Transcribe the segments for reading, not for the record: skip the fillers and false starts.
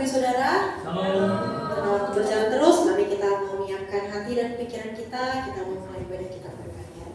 saudara? Shalom. Karena waktu berjalan terus, mari kita mau menyiapkan hati dan pikiran kita mau mulai ibadah kita berbahagia.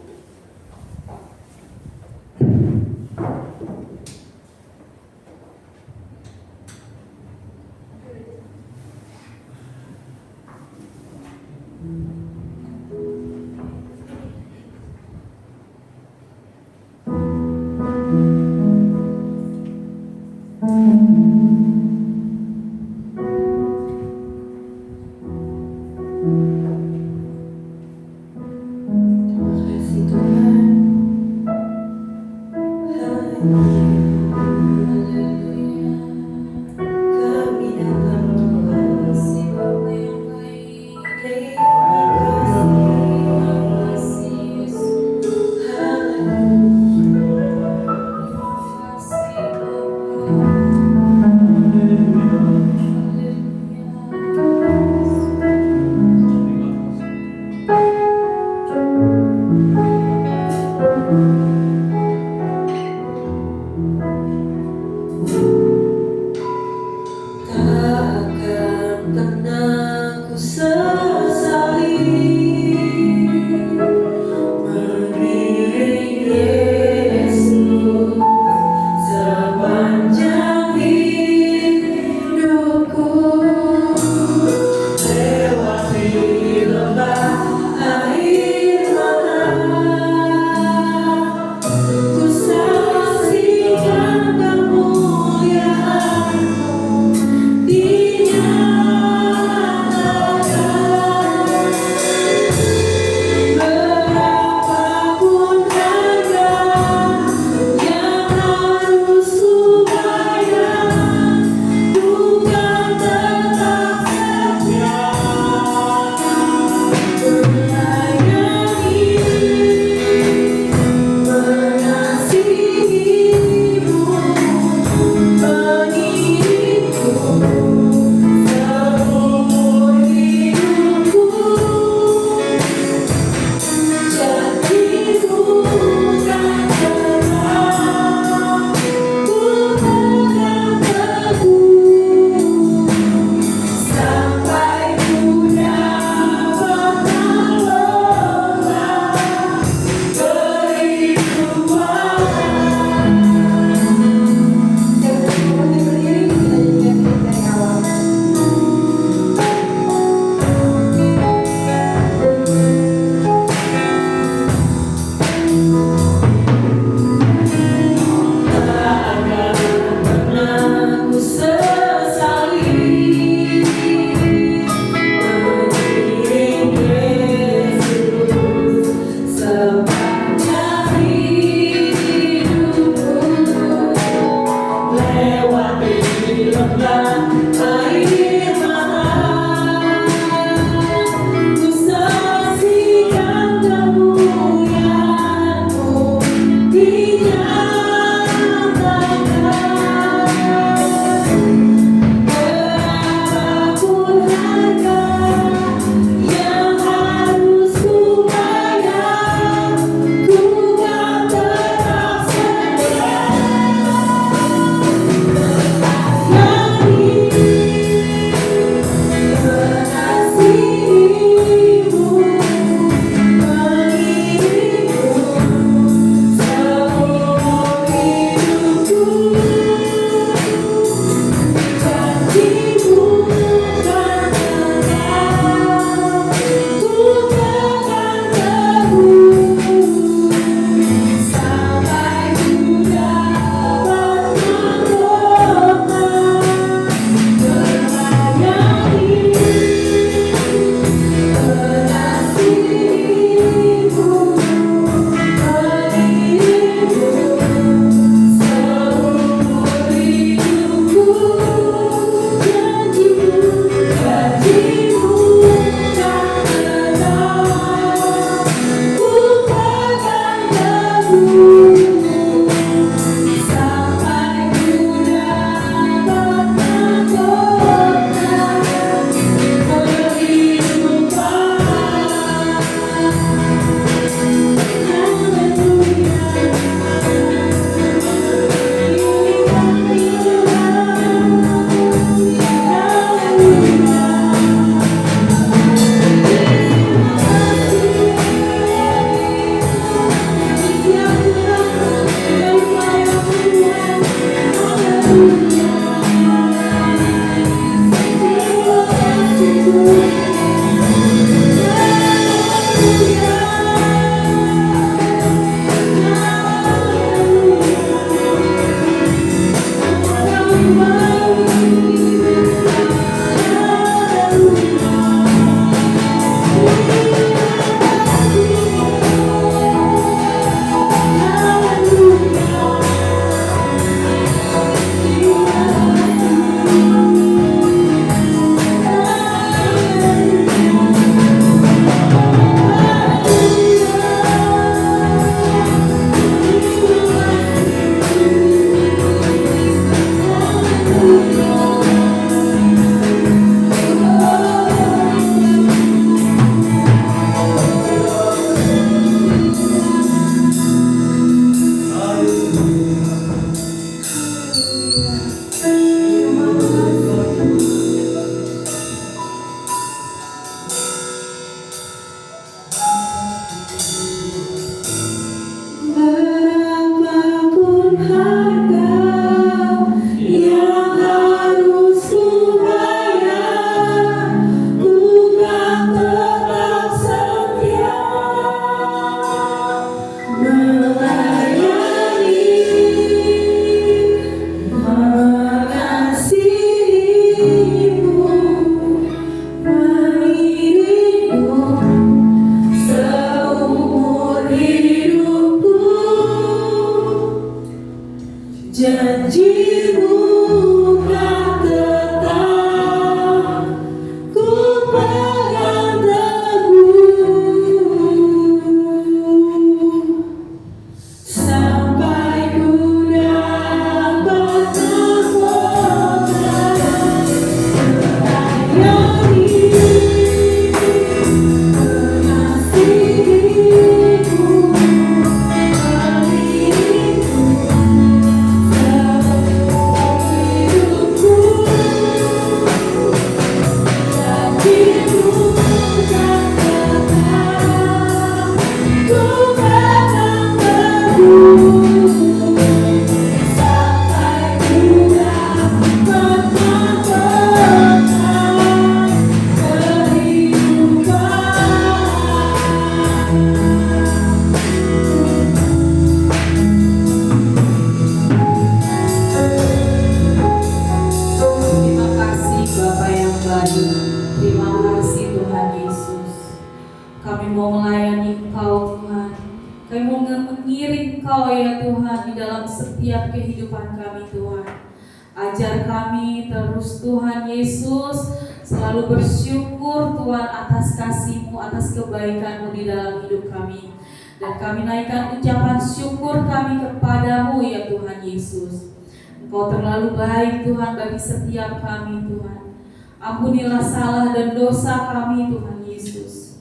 Dan kami naikkan ucapan syukur kami kepadamu ya Tuhan Yesus. Engkau terlalu baik Tuhan bagi setiap kami Tuhan. Ampunilah salah dan dosa kami Tuhan Yesus.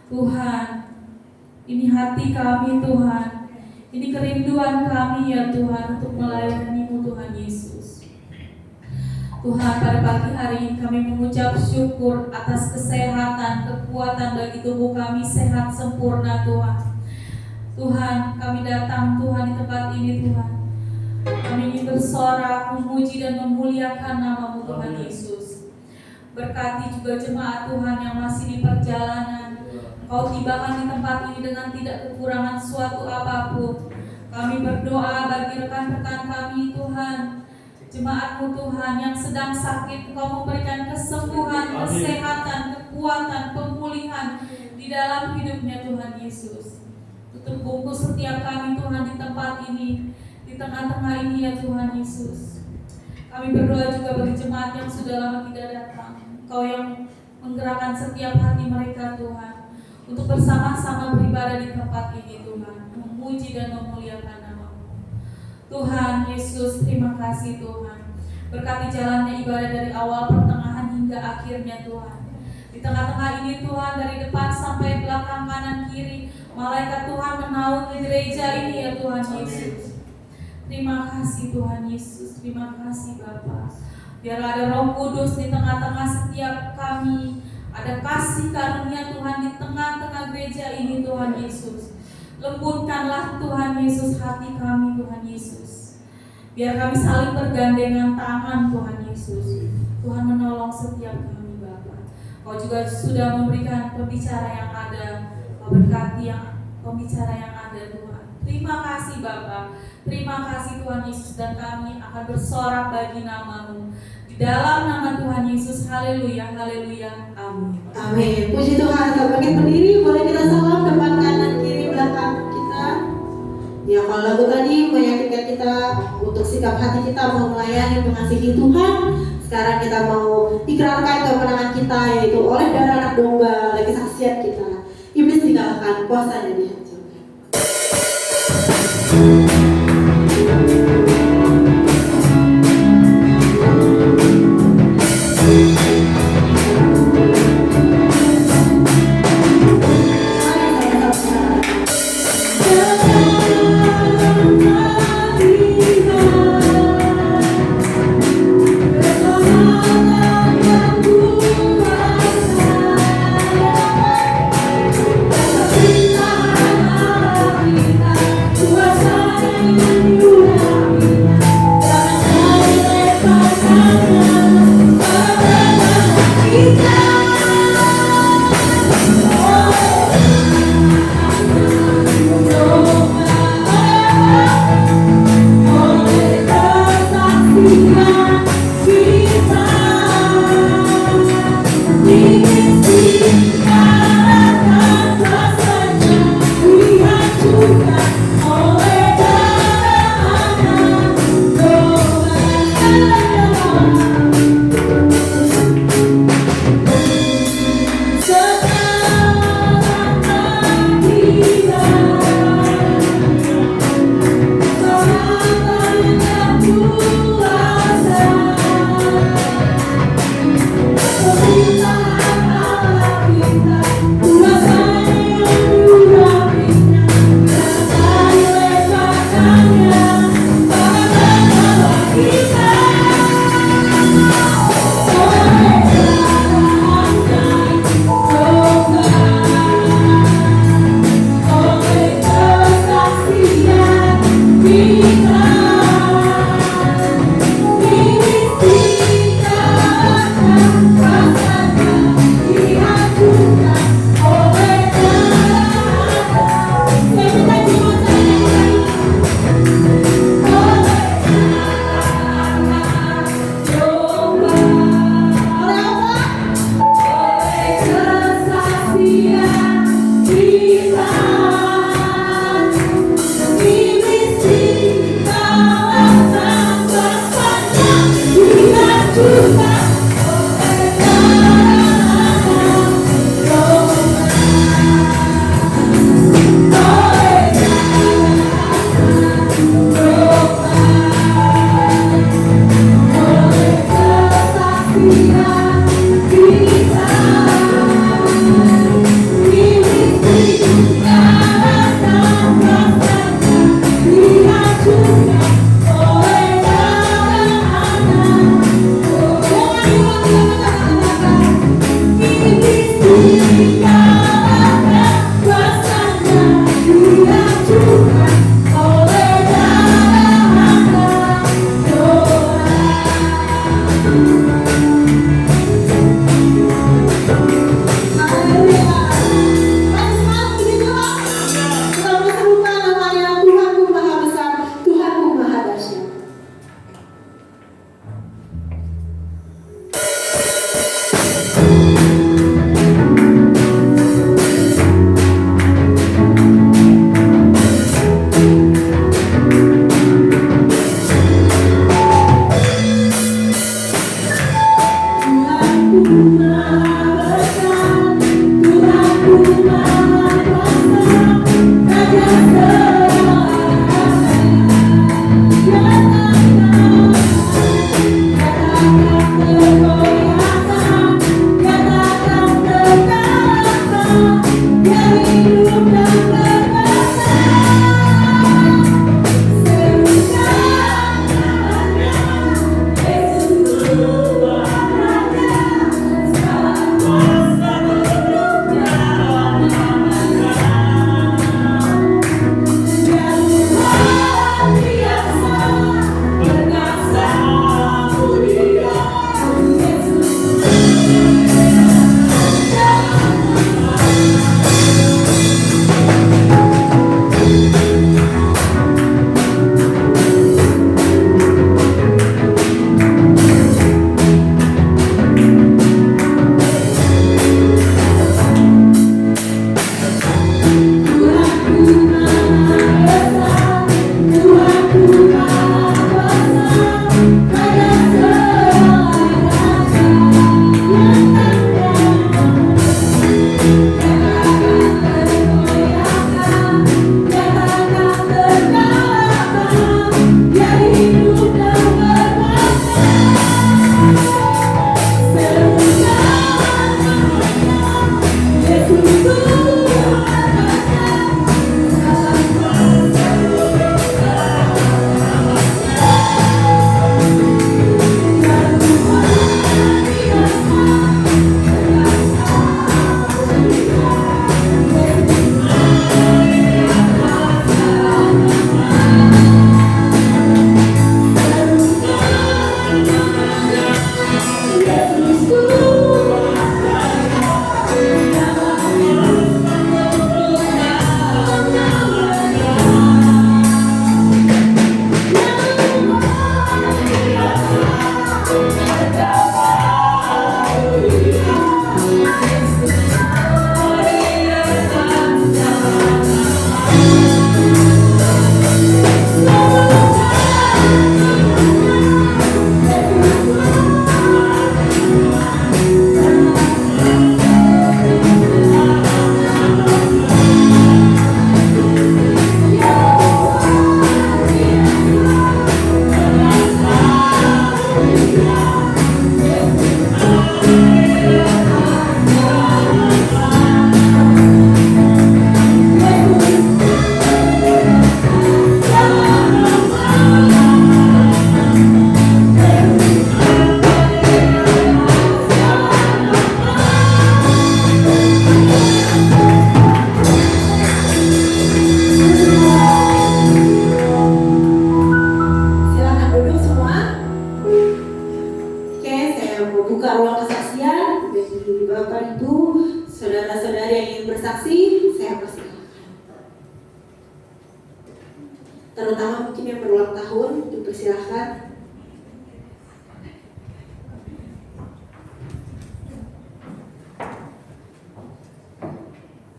Tuhan, ini hati kami Tuhan. Ini kerinduan kami ya Tuhan untuk melayani-Mu Tuhan Yesus. Tuhan, pada pagi hari ini kami mengucap syukur atas kesehatan, kekuatan bagi tubuh kami sehat sempurna Tuhan. Tuhan, kami datang Tuhan di tempat ini Tuhan. Kami ingin bersorak, memuji dan memuliakan nama-Mu Tuhan Yesus. Berkati juga jemaat Tuhan yang masih di perjalanan. Engkau tibakan di tempat ini dengan tidak kekurangan suatu apapun. Kami berdoa bagi rekan-rekan kami Tuhan, jemaat-Mu Tuhan yang sedang sakit. Engkau memberikan kesembuhan, kesehatan, kekuatan, pemulihan di dalam hidupnya Tuhan Yesus. Tutup bungkus setiap kami Tuhan di tempat ini, di tengah-tengah ini ya Tuhan Yesus. Kami berdoa juga bagi jemaat yang sudah lama tidak datang. Engkau yang menggerakkan setiap hati mereka Tuhan, untuk bersama-sama beribadah di tempat ini Tuhan, memuji dan memuliakan nama-Mu. Tuhan Yesus, terima kasih Tuhan. Berkati jalannya ibadah dari awal, pertengahan hingga akhirnya Tuhan. Di tengah-tengah ini Tuhan, dari depan sampai belakang, kanan, kiri, malaikat Tuhan menaungi gereja ini ya Tuhan Yesus. Terima kasih Tuhan Yesus, terima kasih Bapa. Biar ada Roh Kudus di tengah-tengah setiap kami, ada kasih karunia Tuhan di tengah-tengah gereja ini Tuhan Yesus. Lembutkanlah Tuhan Yesus hati kami Tuhan Yesus. Biar kami saling bergandengan tangan Tuhan Yesus. Tuhan menolong setiap kami Bapa. Kau juga sudah memberikan pembicara yang ada, Kau berkati yang pembicara yang ada Tuhan. Terima kasih Bapa. Terima kasih Tuhan Yesus, dan kami akan bersorak bagi nama-Mu. Di dalam nama Tuhan Yesus, haleluya, haleluya, amin. Amin. Puji Tuhan. Kalau bangkit berdiri, boleh kita salam depan, kanan, kiri, belakang kita. Ya, kalau lagu tadi meyakinkan kita untuk sikap hati kita mau melayani, mengasihi Tuhan. Sekarang kita mau ikrarkan kemenangan kita, yaitu oleh darah anak domba, oleh kesaksian kita. Iblis dikalahkan, kuasanya dihancurkan. Kita terutama mungkin yang berulang tahun, dipersilahkan.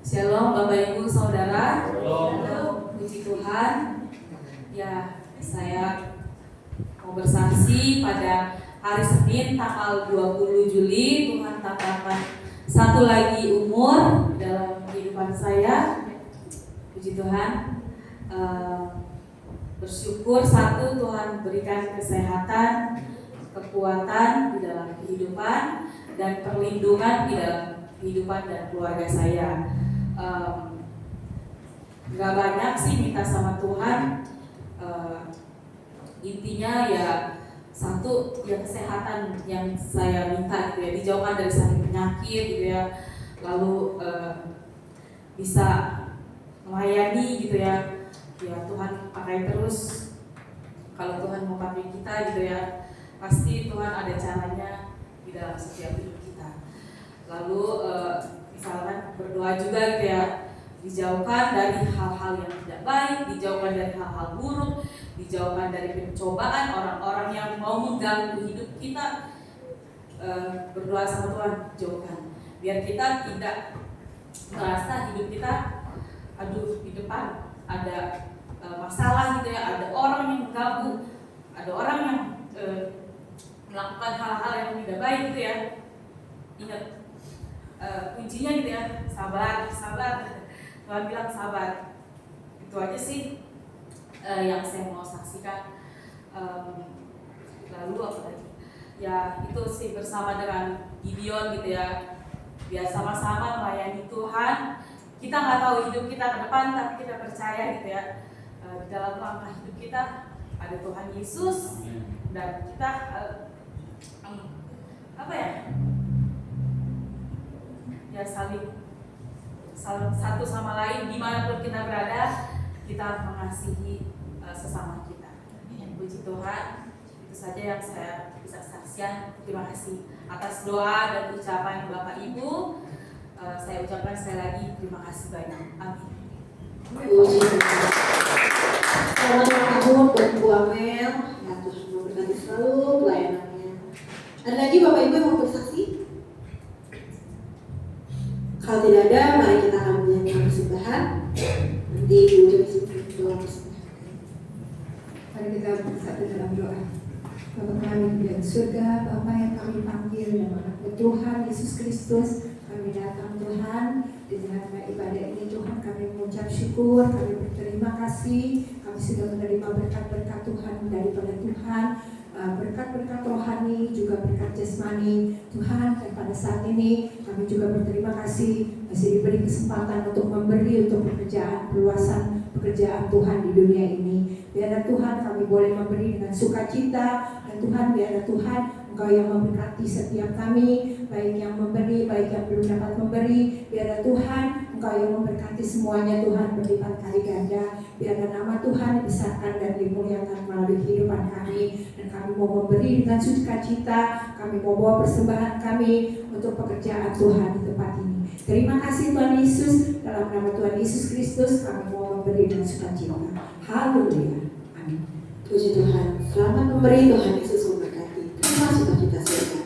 Shalom Bapak Ibu Saudara. Shalom. Puji Tuhan. Ya, saya mau bersaksi pada hari Senin tanggal 20 Juli Tuhan tambahkan satu lagi umur dalam kehidupan saya. Puji Tuhan. Bersyukur satu, Tuhan berikan kesehatan, kekuatan di dalam kehidupan dan perlindungan di dalam kehidupan dan keluarga saya. Gak banyak sih minta sama Tuhan. Intinya ya satu, ya kesehatan yang saya minta gitu ya, dijauhkan dari sakit penyakit gitu ya, lalu bisa melayani gitu ya. Ya Tuhan pakai terus. Kalau Tuhan mau pakai kita gitu ya, pasti Tuhan ada caranya di dalam setiap hidup kita. Lalu misalkan berdoa juga gitu ya, dijauhkan dari hal-hal yang tidak baik, dijauhkan dari hal-hal buruk, dijauhkan dari pencobaan orang-orang yang mau mengganggu hidup kita. Berdoa sama Tuhan, jauhkan, biar kita tidak merasa hidup kita aduh di depan ada masalah gitu ya, ada orang yang mengganggu, ada orang yang melakukan hal-hal yang tidak baik gitu ya. Ingat kuncinya gitu ya, sabar. Tuhan bilang sabar. Itu aja sih yang saya mau saksikan. Lalu apa lagi? Ya itu sih bersama dengan Gideon gitu ya, biar sama-sama melayani Tuhan. Kita nggak tahu hidup kita ke depan, tapi kita percaya gitu ya, di dalam langkah hidup kita ada Tuhan Yesus, dan kita ya saling satu sama lain dimanapun kita berada, kita mengasihi sesama kita. Puji Tuhan, itu saja yang saya bisa saksikan. Terima kasih atas doa dan ucapan Bapak Ibu. Saya ucapkan sekali lagi terima kasih banyak. Amin. Selamat ulang tahun buat Bu Amel. Ya Tuhan memberkati selalu pelayanannya. Ada lagi Bapak Ibu yang mau bersaksi? Kalau tidak ada, mari kita akan menyanyikan persembahan. Nanti di ujung doa persembahan. Mari kita bersatu dalam doa. Bapa kami di dalam surga, Bapa yang kami panggil dalam nama Tuhan Yesus Kristus, kami datang Tuhan di tengah ibadah ini. Tuhan, kami mengucap syukur, kami berterima kasih, kami sudah menerima berkat-berkat Tuhan daripada Tuhan, berkat-berkat rohani juga berkat jasmani Tuhan. Dan pada saat ini kami juga berterima kasih masih diberi kesempatan untuk memberi untuk perluasan pekerjaan Tuhan di dunia ini. Biarlah Tuhan kami boleh memberi dengan sukacita, dan Tuhan biarlah Tuhan Engkau yang memberkati setiap kami, baik yang memberi, baik yang belum dapat memberi. Biarlah Tuhan Engkau yang memberkati semuanya Tuhan berlipat kali ganda. Biarlah nama Tuhan dibesarkan dan dimuliakan melalui kehidupan kami. Dan kami mau memberi dengan sukacita, kami mau bawa persembahan kami untuk pekerjaan Tuhan di tempat ini. Terima kasih Tuhan Yesus, dalam nama Tuhan Yesus Kristus kami mau memberi dengan sukacita. Haleluya. Amin. Puji Tuhan. Selamat memberi, Tuhan Yesus memberkati. Terima sukacita surga.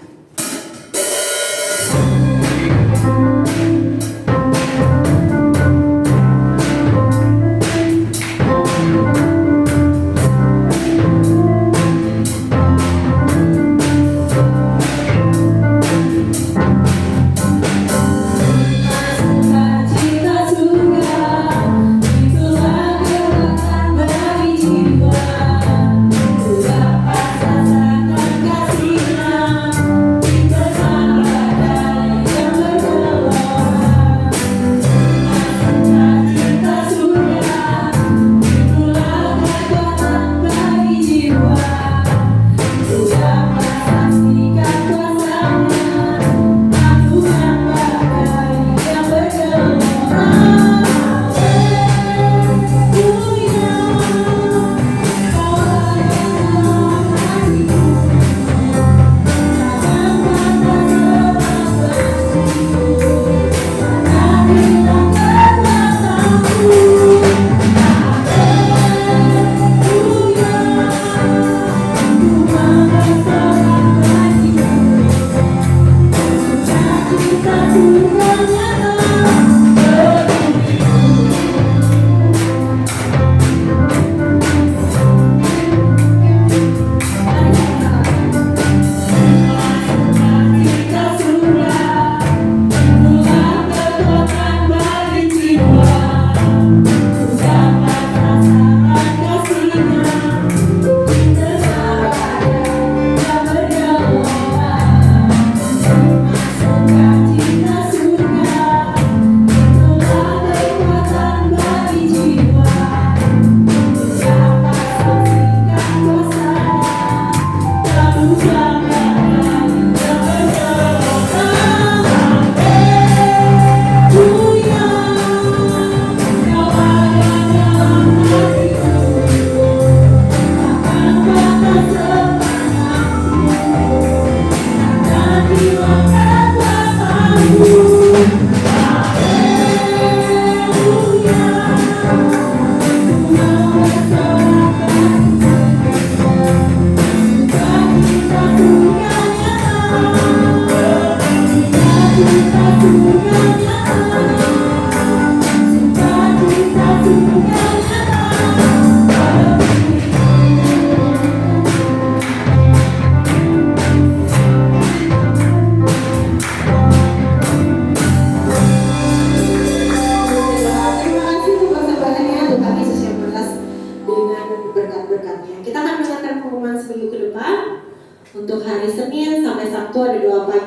Itulah kekuatan bagi jiwa, sudah pas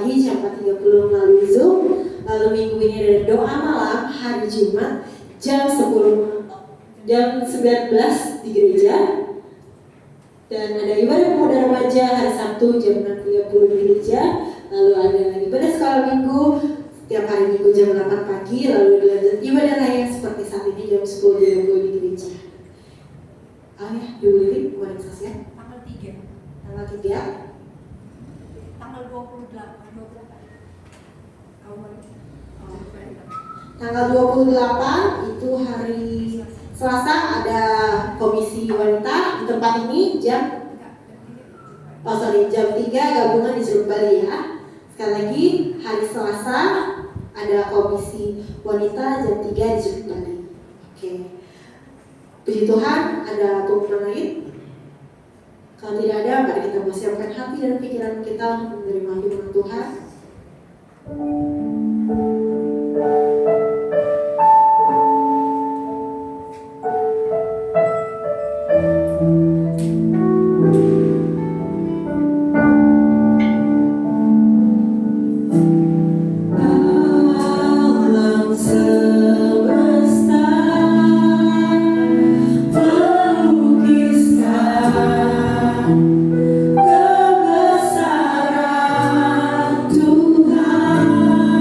pagi jam 4.30 melalui Zoom. Lalu minggu ini ada doa malam hari Jumat jam 19 di gereja. Dan ada ibadah pemuda remaja hari Sabtu jam 6.30 di gereja. Lalu ada ibadah sekolah minggu setiap hari Minggu jam 8 pagi. Lalu dilanjut ibadah lain seperti saat ini jam 10.30 di gereja. Oh ya, Ibu Lili, kemarin sosial? Tanggal 3. Tanggal 3. Tanggal 28. Awal. Tanggal 28 itu hari Selasa ada komisi wanita di tempat ini jam jam 3 gabungan di Jeruk Bali ya. Sekali lagi hari Selasa ada komisi wanita jam 3 di Jeruk Bali. Oke. Puji Tuhan, ada pengumuman lain? Kalau tidak ada, mari kita persiapkan hati dan pikiran kita untuk menerima firman Tuhan. Alam semesta melukiskan kebesaran Tuhan.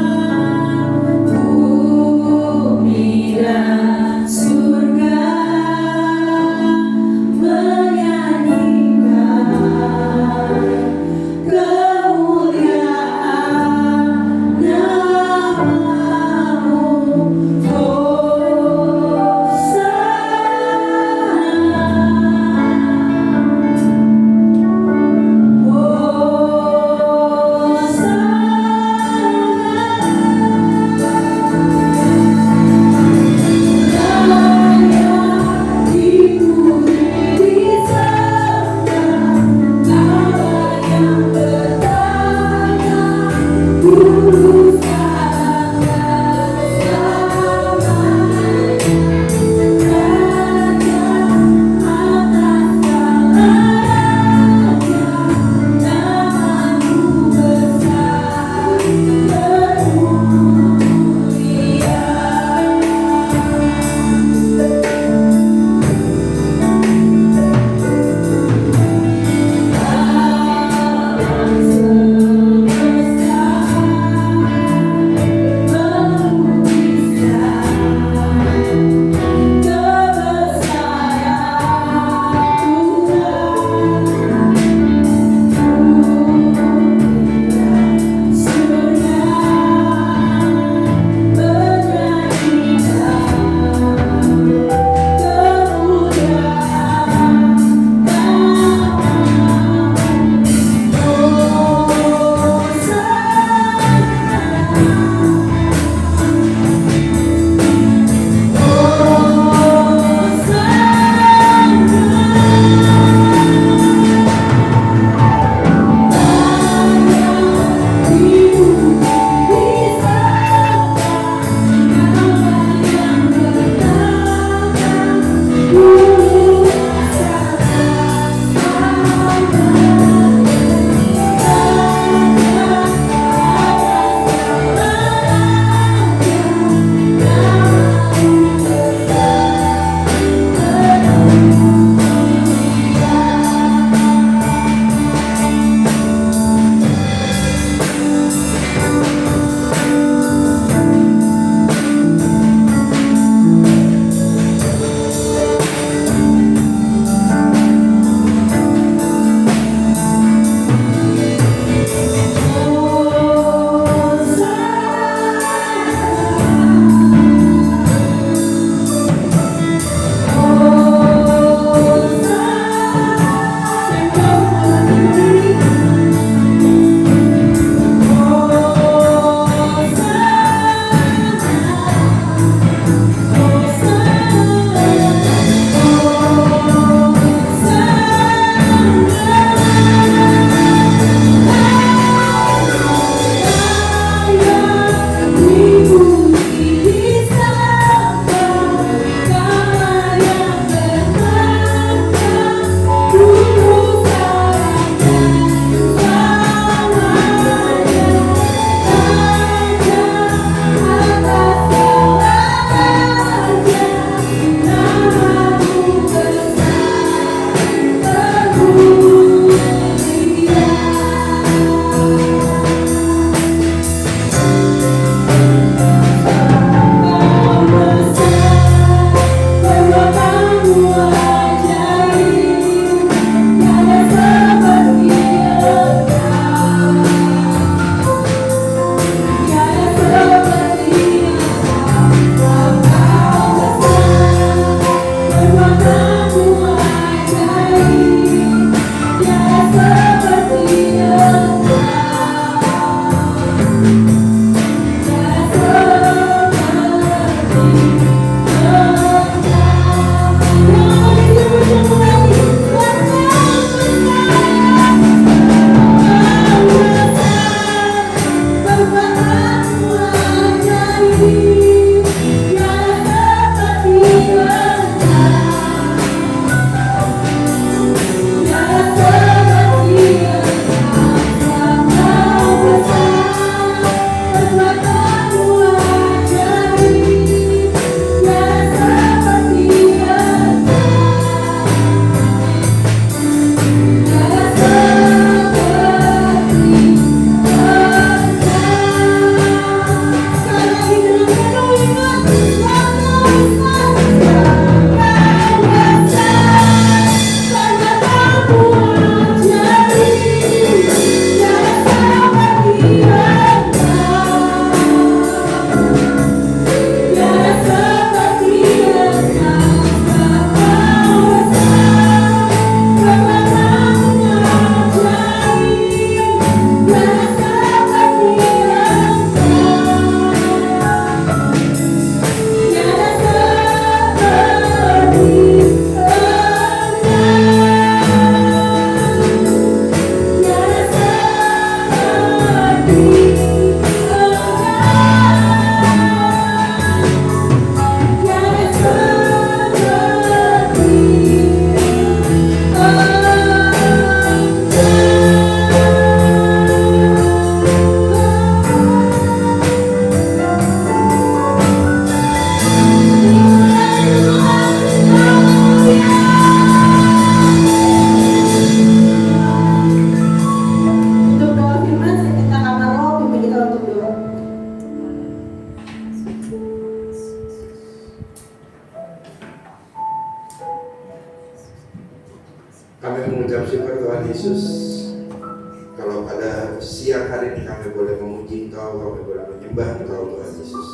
Engkau, kami boleh menyembah Engkau Tuhan Yesus.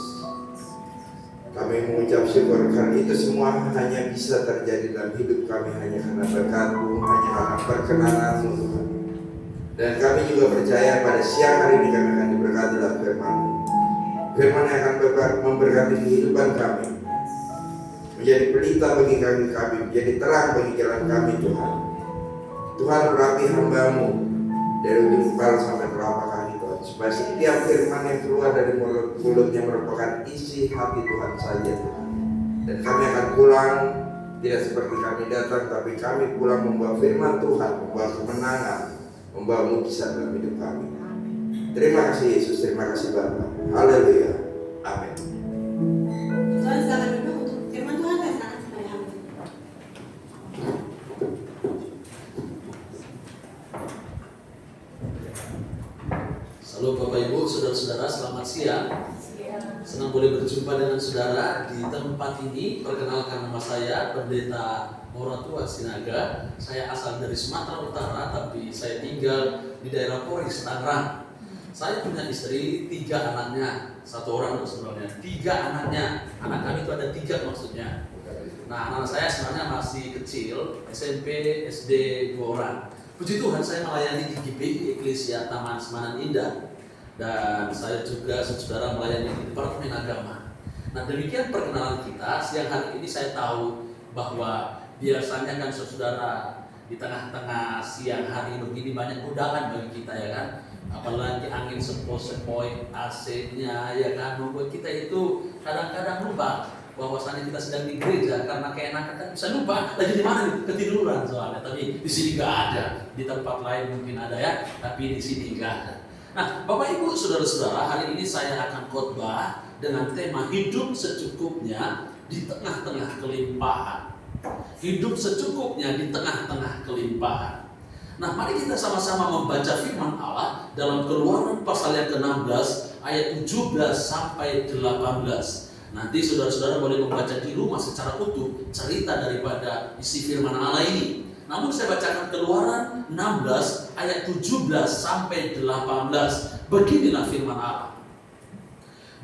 Kami mengucap syukur karena itu semua hanya bisa terjadi dalam hidup kami hanya karena berkat-Mu, hanya karena perkenanan-Mu Tuhan. Dan kami juga percaya pada siang hari ini kami akan diberkati dalam firman-Mu. Firman yang akan memberkati kehidupan kami, menjadi pelita bagi kami, menjadi terang bagi jalan kami Tuhan. Tuhan berapi hamba-Mu dari ujung kepala sampai telapak kaki Tuhan, supaya setiap firman yang keluar dari mulutnya merupakan isi hati Tuhan saja Tuhan. Dan kami akan pulang tidak seperti kami datang, tapi kami pulang membawa firman Tuhan, membawa kemenangan, membawa mujizat dalam hidup kami. Terima kasih Yesus, terima kasih Bapa. Haleluya. Amin. Tuhan silakan duduk untuk firman Tuhan. Saya serahkan kepada hamba. Salam Bapak Ibu, saudara-saudara, selamat siang. Senang boleh berjumpa dengan saudara di tempat ini. Perkenalkan, nama saya Pendeta Moratua Sinaga. Saya asal dari Sumatera Utara, tapi saya tinggal di daerah Polres Tangerang. Saya punya istri, 3 anaknya, 1 orang sebenarnya, 3 anaknya. Anak kami itu ada 3 maksudnya. Nah, anak saya sebenarnya masih kecil, SMP, SD 2 orang. Puji Tuhan, saya melayani di GPI Eklesia Taman Semanan Indah. Dan saya juga saudara melayani di Departemen Agama. Nah, demikian perkenalan kita. Siang hari ini saya tahu bahwa biasanya kan saudara di tengah-tengah siang hari begini banyak godaan bagi kita, ya kan. Apalagi angin sepoi-sepoi, AC-nya, ya kan, membuat kita itu kadang-kadang lupa bahwasannya kita sedang di gereja, karena keenakan kan bisa lupa lagi di mana nih, ketiduran soalnya. Tapi di sini nggak ada, di tempat lain mungkin ada ya, tapi di sini nggak ada. Nah, Bapak Ibu, saudara-saudara, hari ini saya akan khotbah dengan tema hidup secukupnya di tengah-tengah kelimpahan. Hidup secukupnya di tengah-tengah kelimpahan. Nah, mari kita sama-sama membaca firman Allah dalam Keluaran pasal yang ke-16 ayat 17 sampai 18. Nanti saudara-saudara boleh membaca di rumah secara utuh cerita daripada isi firman Allah ini. Namun saya bacakan Keluaran 16 ayat 17 sampai 18. Beginilah firman Allah.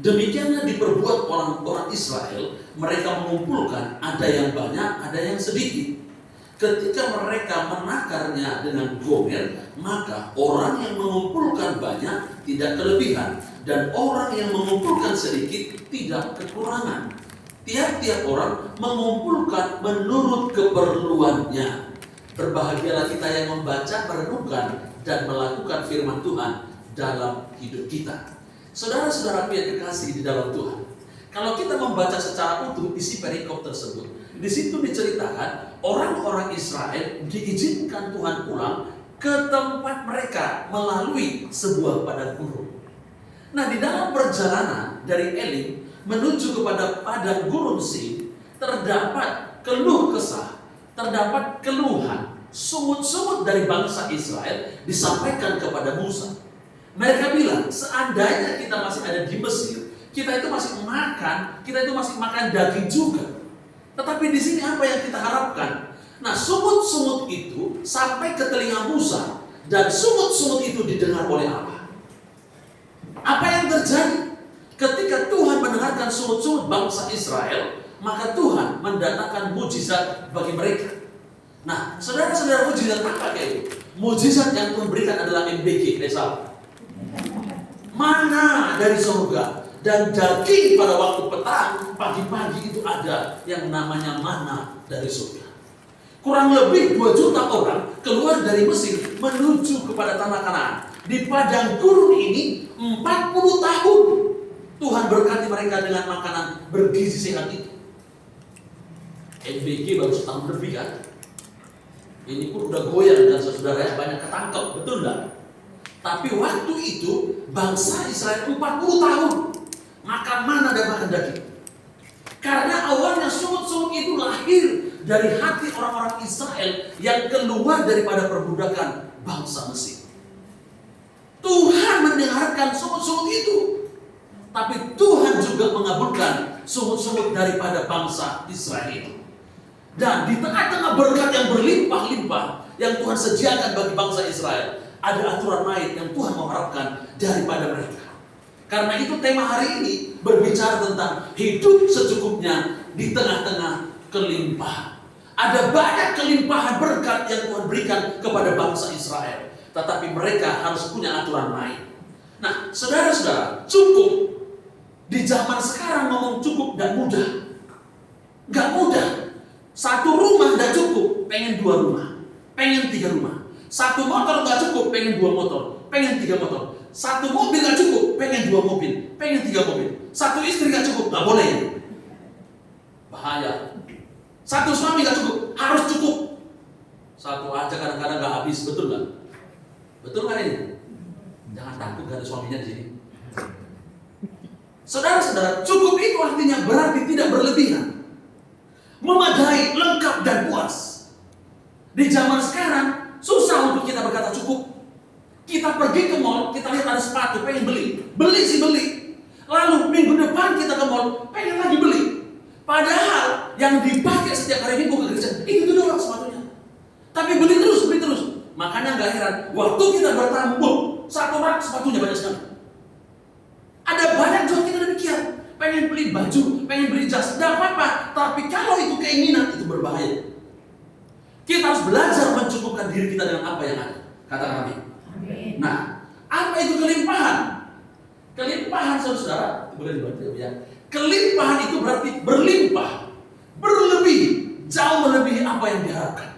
Demikianlah diperbuat orang-orang Israel, mereka mengumpulkan, ada yang banyak, ada yang sedikit. Ketika mereka menakarnya dengan Gomer, maka orang yang mengumpulkan banyak tidak kelebihan, dan orang yang mengumpulkan sedikit tidak kekurangan. Tiap-tiap orang mengumpulkan menurut keperluannya. Berbahagialah kita yang membaca, merenungkan, dan melakukan firman Tuhan dalam hidup kita. Saudara-saudara yang kekasih di dalam Tuhan, kalau kita membaca secara utuh isi perikop tersebut, di situ diceritakan orang-orang Israel diizinkan Tuhan pulang ke tempat mereka melalui sebuah padang gurun. Nah, di dalam perjalanan dari Elim menuju kepada padang gurun Sin, terdapat keluh kesah, terdapat keluhan, sungut-sungut dari bangsa Israel disampaikan kepada Musa. Mereka bilang, seandainya kita masih ada di Mesir, kita itu masih makan daging juga. Tetapi di sini apa yang kita harapkan? Nah, sungut-sungut itu sampai ke telinga Musa, dan sungut-sungut itu didengar oleh Allah. Apa yang terjadi? Ketika Tuhan mendengarkan sungut-sungut bangsa Israel, maka Tuhan mendatangkan mujizat bagi mereka. Nah, saudara-saudara, mujizat apa kayak itu? Mujizat yang Tuhan berikan adalah MBG, mana dari surga. Dan daging pada waktu petang, pagi-pagi itu ada yang namanya mana dari surga. Kurang lebih 2 juta orang keluar dari Mesir menuju kepada tanah Kanaan. Di padang gurun ini 40 tahun Tuhan berkati mereka dengan makanan bergizi sehat itu. MBG baru setahun lebih kan. Ini pun udah goyang dan saudara ya, banyak ketangkep, betul enggak? Tapi waktu itu bangsa Israel 40 tahun makan mana dan makan daging. Karena awalnya sungut-sungut itu lahir dari hati orang-orang Israel yang keluar daripada perbudakan bangsa Mesir. Tuhan mendengarkan sungut-sungut itu, tapi Tuhan juga mengabulkan sungut-sungut daripada bangsa Israel itu. Dan di tengah-tengah berkat yang berlimpah-limpah yang Tuhan sediakan bagi bangsa Israel, ada aturan lain yang Tuhan mengharapkan daripada mereka. Karena itu tema hari ini berbicara tentang hidup secukupnya di tengah-tengah kelimpahan. Ada banyak kelimpahan berkat yang Tuhan berikan kepada bangsa Israel. Tetapi mereka harus punya aturan main. Nah, saudara-saudara, cukup di zaman sekarang ngomong cukup gak mudah. Gak mudah. Satu rumah gak cukup, pengen 2 rumah, pengen 3 rumah. Satu motor gak cukup, pengen 2 motor, pengen 3 motor. Satu mobil gak cukup, pengen 2 mobil, pengen 3 mobil. Satu istri gak cukup, gak boleh. Bahaya. Satu suami gak cukup, harus cukup. Satu aja kadang-kadang gak habis, betul gak? Betul gak ini? Jangan takut gak ada suaminya di sini. Saudara-saudara, cukup itu artinya berarti tidak berlebihan, memadai, lengkap dan puas. Di zaman sekarang susah untuk kita berkata cukup. Kita pergi ke mall, kita lihat ada sepatu, pengen beli, beli. Lalu minggu depan kita ke mall, pengen lagi beli. Padahal yang dipakai setiap hari minggu ke gereja itu doang sepatunya. Tapi beli terus. Makanya gak heran, waktu kita bertamu, satu rak sepatunya banyak sekali. Ada banyak juga kita demikian, pengen beli baju, pengen beli jas, gak apa-apa. Tapi kalau itu keinginan, itu berbahaya. Kita harus belajar mencukupkan diri kita dengan apa yang ada. Katakan amin. Nah, apa itu kelimpahan? Kelimpahan, saudara, boleh dibantu ya. Kelimpahan itu berarti berlimpah, berlebih, jauh melebihi apa yang diharapkan.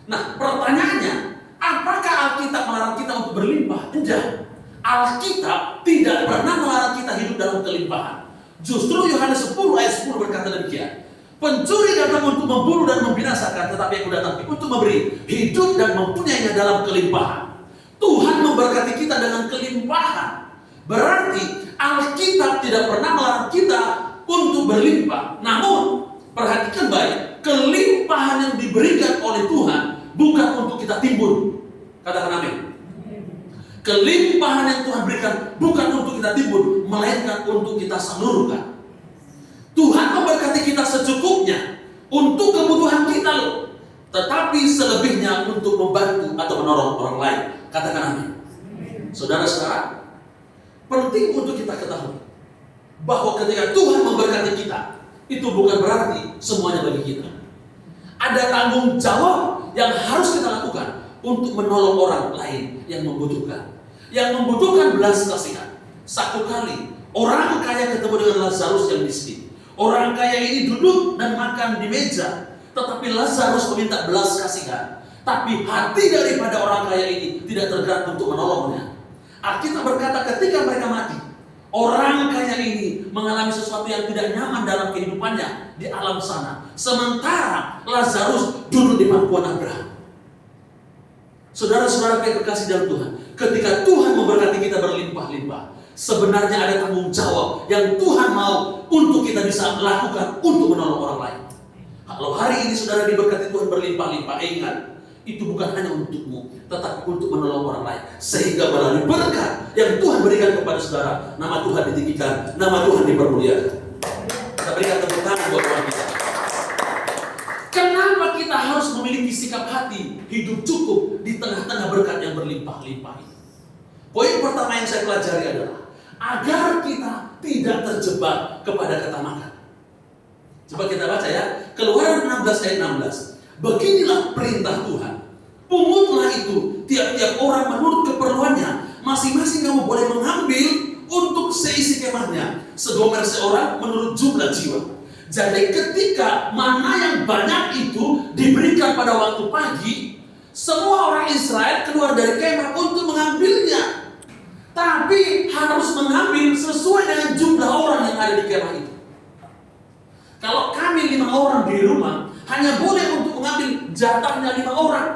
Nah, pertanyaannya, apakah Alkitab melarang kita untuk berlimpah? Enggak. Alkitab tidak pernah melarang kita hidup dalam kelimpahan. Justru Yohanes 10 ayat 10 berkata demikian. Pencuri datang untuk membunuh dan membinasakan, tetapi aku datang untuk memberi hidup dan mempunyainya dalam kelimpahan. Tuhan memberkati kita dengan kelimpahan. Berarti Alkitab tidak pernah melarang kita untuk berlimpah. Namun, perhatikan baik, kelimpahan yang diberikan oleh Tuhan bukan untuk kita timbun. Katakan amin. Kelimpahan yang Tuhan berikan bukan untuk kita timbun, melainkan untuk kita salurkan. Tuhan memberkati kita secukupnya untuk kebutuhan kita loh. Tetapi selebihnya untuk membantu atau menolong orang lain. Katakan amin. Saudara-saudara, penting untuk kita ketahui bahwa ketika Tuhan memberkati kita, itu bukan berarti semuanya bagi kita. Ada tanggung jawab yang harus kita lakukan untuk menolong orang lain yang membutuhkan. Yang membutuhkan belas kasihan. Satu kali orang kaya ketemu dengan Lazarus yang miskin. Orang kaya ini duduk dan makan di meja, tetapi Lazarus meminta belas kasihan. Tapi hati daripada orang kaya ini tidak tergerak untuk menolongnya. Alkitab berkata ketika mereka mati, orang kaya ini mengalami sesuatu yang tidak nyaman dalam kehidupannya di alam sana. Sementara Lazarus duduk di pangkuan Abraham. Saudara-saudara yang kekasih dalam Tuhan, ketika Tuhan memberkati kita berlimpah-limpah, sebenarnya ada tanggung jawab yang Tuhan mau untuk kita bisa lakukan untuk menolong orang lain. Kalau hari ini saudara diberkati Tuhan berlimpah-limpah, ingat, itu bukan hanya untukmu, tetapi untuk menolong orang lain. Sehingga melalui berkat yang Tuhan berikan kepada saudara, nama Tuhan ditinggikan, nama Tuhan dipermuliakan. Kita berikan tepuk tangan buat Tuhan kita. Kenapa kita harus memiliki sikap hati hidup cukup di tengah-tengah berkat yang berlimpah-limpah ini? Poin pertama yang saya pelajari adalah agar kita tidak terjebak kepada ketamakan. Coba kita baca ya, Keluaran 16 ayat 16. Beginilah perintah Tuhan. Pungutlah itu tiap-tiap orang menurut keperluannya. Masing-masing kamu boleh mengambil untuk seisi kemahnya. Segomer seorang menurut jumlah jiwa. Jadi ketika mana yang banyak itu diberikan pada waktu pagi, semua orang Israel keluar dari kemah untuk mengambilnya. Tapi harus mengambil sesuai dengan jumlah orang yang ada di kemah itu. Kalau kami 5 orang di rumah, hanya boleh untuk mengambil jatahnya 5 orang.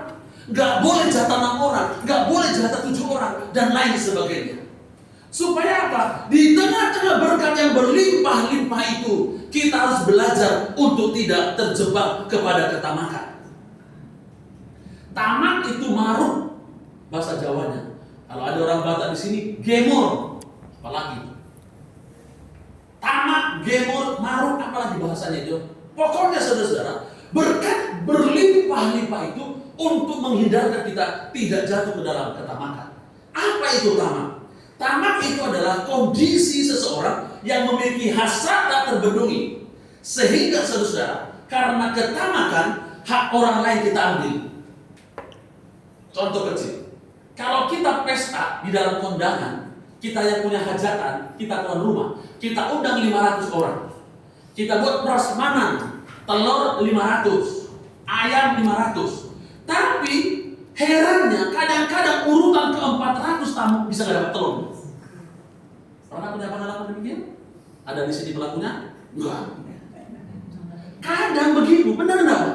Gak boleh jatah 6 orang, gak boleh jatah 7 orang, dan lain sebagainya. Supaya apa? Di tengah-tengah berkat yang berlimpah-limpah itu, kita harus belajar untuk tidak terjebak kepada ketamakan. Tamak itu maruk, bahasa Jawanya. Kalau ada orang Batak di sini, gemor, apalagi. Tamak, gemor, maruk, apalagi bahasanya itu. Pokoknya saudara-saudara, berkat berlimpah-limpah itu untuk menghindarkan kita tidak jatuh ke dalam ketamakan. Apa itu tamak? Tamak itu adalah kondisi seseorang yang memiliki hasrat tak terbendungi. Sehingga saudara, karena ketamakan, hak orang lain kita ambil. Contoh kecil, kalau kita pesta di dalam kondangan, kita yang punya hajatan, kita tuan rumah, kita undang 500 orang. Kita buat prasmanan, telur 500, ayam 500. Tapi herannya kadang-kadang urutan ke-400 tamu bisa gak dapat telur. Pernah punya pengalaman demikian? Ada di sini pelakunya? Enggak. Kadang begitu, benar enggak?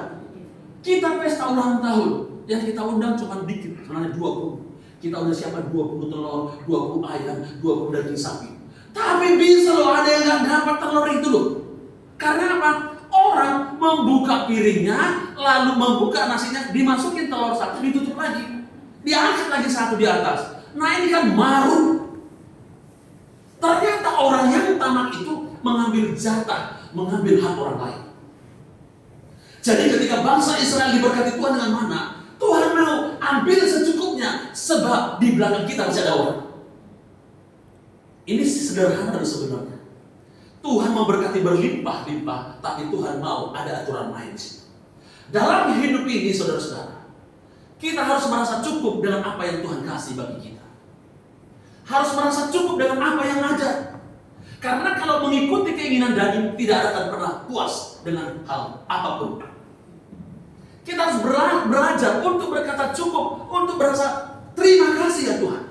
Kita pesta ulang tahun, yang kita undang cuma dikit, sebenarnya 20. Kita udah siapkan 20 telur, 20 ayam, 20 daging sapi. Tapi bisa loh ada yang gak dapat telur itu loh. Karena apa? Orang membuka piringnya, lalu membuka nasinya, dimasukin telur satu, ditutup lagi. Diangkat lagi satu di atas. Nah ini kan marut. Ternyata orang yang tamak itu mengambil jatah, mengambil hak orang lain. Jadi ketika bangsa Israel diberkati Tuhan dengan mana? Tuhan mau ambil secukupnya, sebab di belakang kita masih ada orang. Ini sederhana sebenarnya. Tuhan memberkati berlimpah-limpah, tapi Tuhan mau ada aturan main. Dalam hidup ini, saudara-saudara, kita harus merasa cukup dengan apa yang Tuhan kasih bagi kita. Harus merasa cukup dengan apa yang ada. Karena kalau mengikuti keinginan daging, tidak akan pernah puas dengan hal apapun. Kita harus belajar untuk berkata cukup, untuk berasa terima kasih ya Tuhan.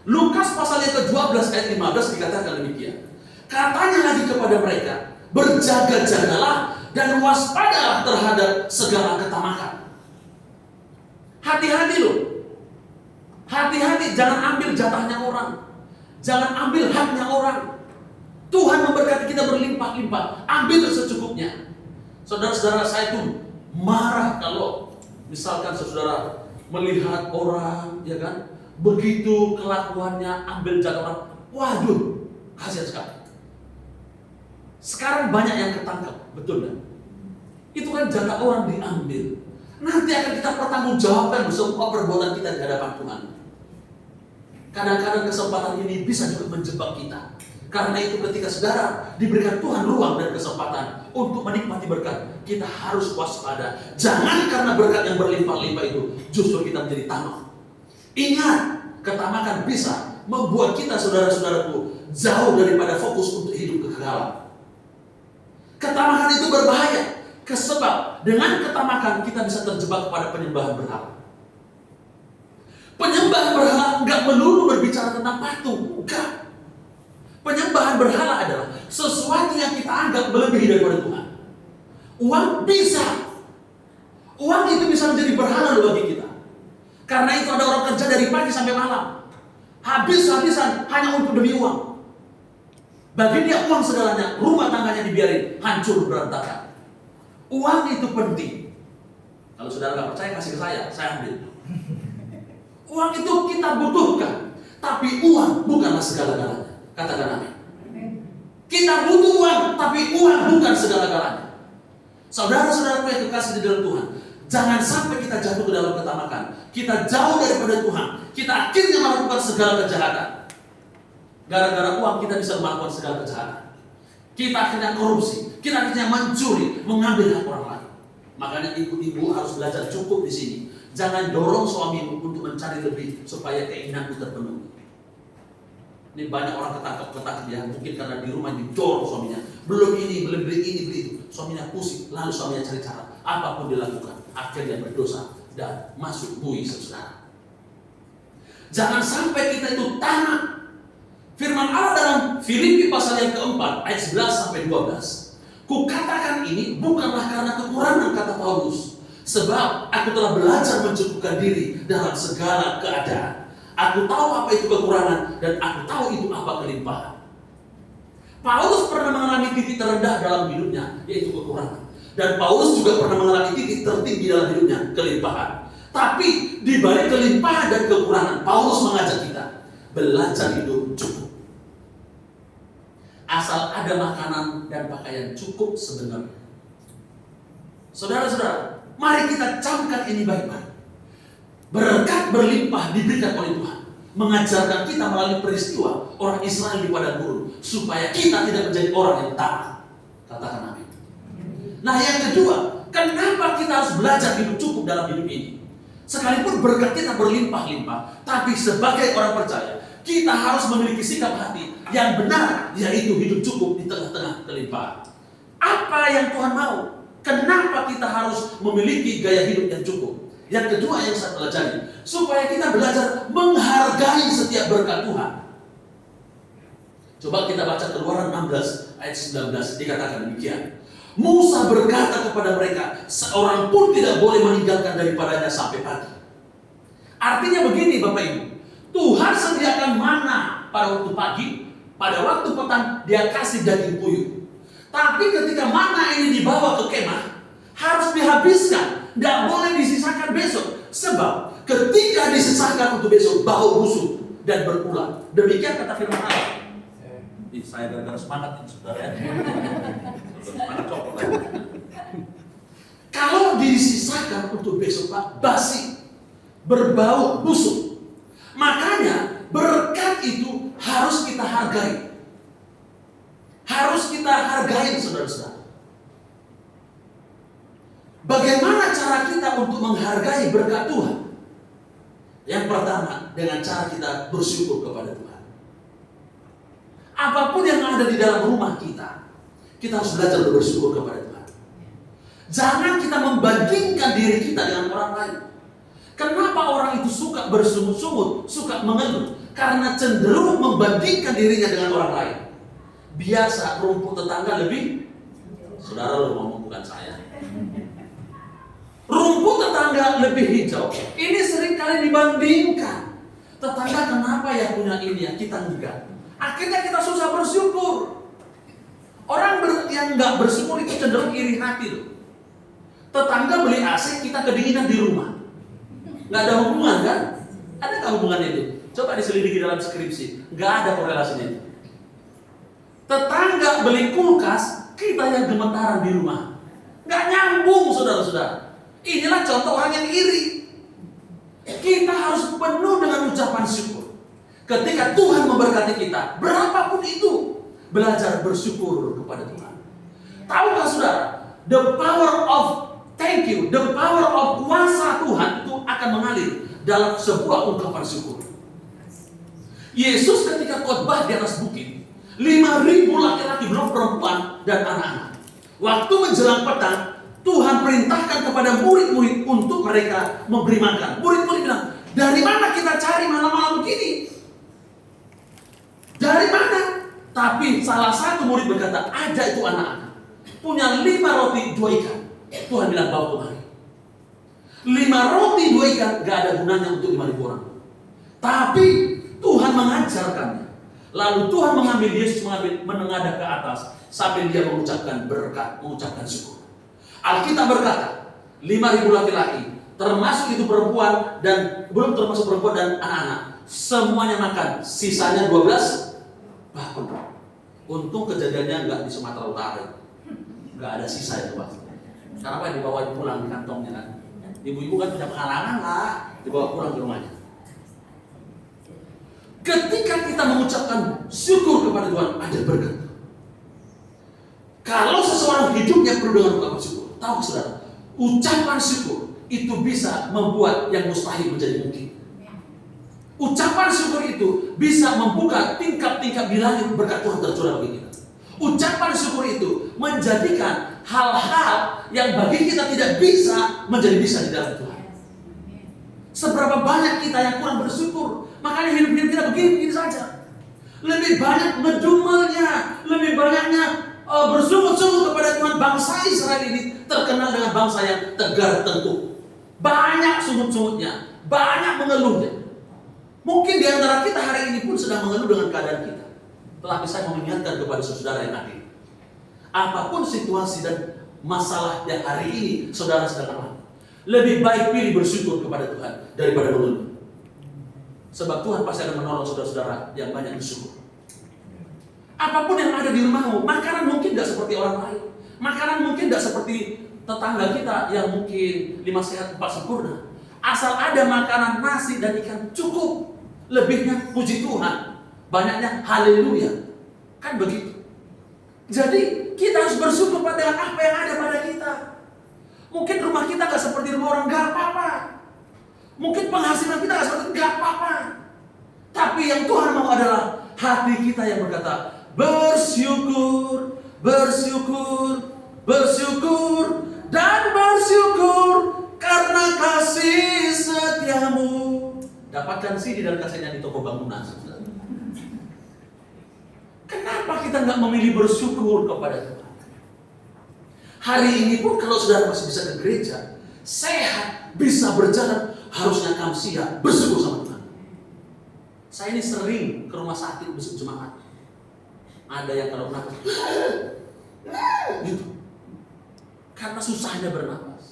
Lukas pasal yang ke-12 ayat 15 dikatakan demikian. Katanya lagi kepada mereka, berjaga-jagalah dan waspadalah terhadap segala ketamakan. Hati-hati loh. Hati-hati, jangan ambil jatahnya orang. Jangan ambil haknya orang. Tuhan memberkati kita berlimpah-limpah. Ambil secukupnya. Saudara-saudara, saya tuh marah kalau misalkan saudara melihat orang, ya kan, begitu kelakuannya ambil jatah orang. Waduh, kasihan sekali. Sekarang banyak yang ketangkap, betul kan? Itu kan jatah orang diambil. Nanti akan kita pertanggungjawabkan semua perbuatan kita di hadapan Tuhan. Kadang-kadang kesempatan ini bisa juga menjebak kita. Karena itu ketika saudara diberikan Tuhan ruang dan kesempatan untuk menikmati berkat, kita harus waspada. Jangan karena berkat yang berlimpah-limpah itu justru kita menjadi tamak. Ingat, ketamakan bisa membuat kita, saudara-saudaraku, jauh daripada fokus untuk hidup kekekalan. Ketamakan itu berbahaya. Sebab dengan ketamakan kita bisa terjebak kepada penyembahan berhala. Penyembahan berhala enggak melulu berbicara tentang patung, enggak. Penyembahan berhala adalah sesuatu yang kita anggap melebihi daripada Tuhan. Uang bisa. Uang itu bisa menjadi berhala loh bagi kita. Karena itu ada orang kerja dari pagi sampai malam. Habis-habisan hanya untuk demi uang. Bagi dia uang segalanya, rumah tangganya dibiarin hancur berantakan. Uang itu penting. Kalau saudara nggak percaya kasih ke saya ambil. Uang itu kita butuhkan, tapi uang bukanlah segala-galanya. Katakan amin. Kita butuh uang, tapi uang bukan segala-galanya. Saudara-saudaraku yang kekasih di dalam Tuhan, jangan sampai kita jatuh ke dalam ketamakan. Kita jauh daripada Tuhan. Kita akhirnya melakukan segala kejahatan. Gara-gara uang kita bisa melakukan segala kejahatan. Kita akhirnya korupsi, kita akhirnya mencuri, mengambil hak orang lain. Makanya ibu-ibu harus belajar cukup di sini. Jangan dorong suamimu untuk mencari lebih supaya keinginanmu terpenuhi. Ini banyak orang ketangkep ya, mungkin karena di rumah didorong suaminya. Belum ini, belum beli ini, beli itu. Suaminya pusing, lalu suaminya cari cara. Apapun dilakukan, akhirnya berdosa dan masuk bui saudara. Jangan sampai kita itu tamak. Firman Allah dalam Filipi pasal yang keempat ayat 11 sampai 12. Kukatakan ini bukanlah karena kekurangan, kata Paulus, sebab aku telah belajar mencukupkan diri dalam segala keadaan. Aku tahu apa itu kekurangan dan aku tahu itu apa kelimpahan. Paulus pernah mengalami titik terendah dalam hidupnya, yaitu kekurangan. Dan Paulus juga pernah mengalami titik tertinggi dalam hidupnya, kelimpahan. Tapi di balik kelimpahan dan kekurangan, Paulus mengajak kita belajar hidup cukup. Asal ada makanan dan pakaian cukup sebenarnya. Saudara-saudara, mari kita camkan ini baik-baik. Berkat berlimpah diberikan oleh Tuhan. mengajarkan kita melalui peristiwa orang Israel di padang gurun, supaya kita tidak menjadi orang yang tamak. Katakan amin. Nah, yang kedua, kenapa kita harus belajar hidup cukup dalam hidup ini? Sekalipun berkat kita berlimpah-limpah, tapi sebagai orang percaya, kita harus memiliki sikap hati yang benar, yaitu hidup cukup di tengah-tengah kelimpahan. Apa yang Tuhan mau? Kenapa kita harus memiliki gaya hidup yang cukup? Yang kedua yang saya pelajari, supaya kita belajar menghargai setiap berkat Tuhan. Coba kita baca Keluaran 16 ayat 19, dikatakan demikian. Musa berkata kepada mereka, seorang pun tidak boleh meninggalkan daripadanya sampai pagi. Artinya begini Bapak Ibu, Tuhan sediakan mana pada waktu pagi, pada waktu petang dia kasih daging puyuh. Tapi ketika mana ini dibawa ke kemah, harus dihabiskan. Tidak boleh disisakan besok. Sebab ketika disisakan untuk besok, bau busuk dan berulang. Demikian kata firman Allah. Saya gara-gara semangat ini saudara ya. Semangat copot lagi. Kalau disisakan untuk besok Pak, basi, berbau busuk. Makanya berkat itu harus kita hargai. Harus kita hargai saudara-saudara. Bagaimana cara kita untuk menghargai berkat Tuhan? Yang pertama, dengan cara kita bersyukur kepada Tuhan. Apapun yang ada di dalam rumah kita harus belajar bersyukur kepada Tuhan. Jangan kita membandingkan diri kita dengan orang lain. Kenapa orang itu suka bersungut-sungut, suka mengeluh? Karena cenderung membandingkan dirinya dengan orang lain. Biasa rumput tetangga lebih, saudara lo ngomong bukan saya. Rumput tetangga lebih hijau. Ini sering kali dibandingkan. Tetangga kenapa ya punya ini ya, kita enggak. Akhirnya kita susah bersyukur. Orang yang enggak bersyukur itu cenderung iri hati loh. Tetangga beli AC, kita kedinginan di rumah. Enggak ada hubungan kan? Ada nggak hubungannya itu? Coba diselidiki dalam skripsi. Enggak ada korelasinya itu. Tetangga beli kulkas, kita yang gemetaran di rumah. Enggak nyambung saudara-saudara. Inilah contoh orang yang iri. Kita harus penuh dengan ucapan syukur. Ketika Tuhan memberkati kita, berapapun itu, belajar bersyukur kepada Tuhan. Tahukah saudara, the power of thank you, the power of kuasa Tuhan itu akan mengalir dalam sebuah ungkapan syukur. Yesus ketika khotbah di atas bukit, 5.000 laki-laki belum perempuan dan anak-anak. Waktu menjelang petang, Tuhan perintahkan kepada murid-murid untuk mereka memberi makan. Murid-murid bilang, dari mana kita cari malam-malam begini? Dari mana? Tapi salah satu murid berkata, ada itu anak-anak. Punya 5 roti 2 ikan. Tuhan bilang, bawa kemari. 5 roti 2 ikan gak ada gunanya untuk 5.000 orang. Tapi Tuhan mengajarkannya. Lalu Tuhan mengambil Yesus, menengadah ke atas sampai dia mengucapkan berkat, mengucapkan syukur. Alkitab berkata, 5.000 laki-laki, termasuk itu perempuan dan belum termasuk perempuan dan anak-anak, semuanya makan. Sisanya 12 bakul. Untung kejadiannya nggak di Sumatera Utara, nggak ada sisa itu Pak. Karena apa? Dibawa pulang di kantongnya kan. Ibu-ibu kan punya pengalaman lah, dibawa pulang ke rumahnya. Ketika kita mengucapkan syukur kepada Tuhan, ada berkat. Kalau seseorang hidupnya penuh dengan ucapan syukur, tahu saudara, ucapan syukur itu bisa membuat yang mustahil menjadi mungkin. Ucapan syukur itu bisa membuka tingkap-tingkap di langit berkat Tuhan tercurah bagi kita. Ucapan syukur itu menjadikan hal-hal yang bagi kita tidak bisa menjadi bisa di dalam Tuhan. Seberapa banyak kita yang kurang bersyukur, makanya hidup kita begini-begini saja. Lebih banyak ngedumelnya, lebih banyaknya bersungut-sungut kepada Tuhan. Bangsa Israel ini terkenal dengan bangsa yang tegar tengkuk. Banyak sungut-sungutnya, banyak mengeluhnya. Mungkin di antara kita hari ini pun sedang mengeluh dengan keadaan kita. Tetapi saya mau mengingatkan kepada saudara yang hadir, apapun situasi dan masalah yang hari ini saudara sedang alami, lebih baik pilih bersyukur kepada Tuhan daripada mengeluh. Sebab Tuhan pasti akan menolong saudara-saudara yang banyak bersyukur. Apapun yang ada di rumahmu, makanan mungkin tidak seperti orang lain. Makanan mungkin tidak seperti tetangga kita yang mungkin 5 sehat 4 sempurna. Asal ada makanan, nasi dan ikan cukup. lebihnya puji Tuhan, banyaknya haleluya. Kan begitu. Jadi kita harus bersyukur pada apa yang ada pada kita. Mungkin rumah kita gak seperti rumah orang, gak apa-apa. Mungkin penghasilan kita gak seperti, gak apa-apa. Tapi yang Tuhan mau adalah hati kita yang berkata, bersyukur, bersyukur, bersyukur, dan bersyukur karena kasih setiamu. Dapatkan CD dan kasetnya di toko bangunan. Kenapa kita nggak memilih bersyukur kepada Tuhan? Hari ini pun kalau saudara masih bisa ke gereja, sehat, bisa berjalan, harusnya kamu siap bersyukur sama Tuhan. Saya ini sering ke rumah sakit besok jemaat. Ada yang kalau bernafas gitu, karena susahnya bernapas.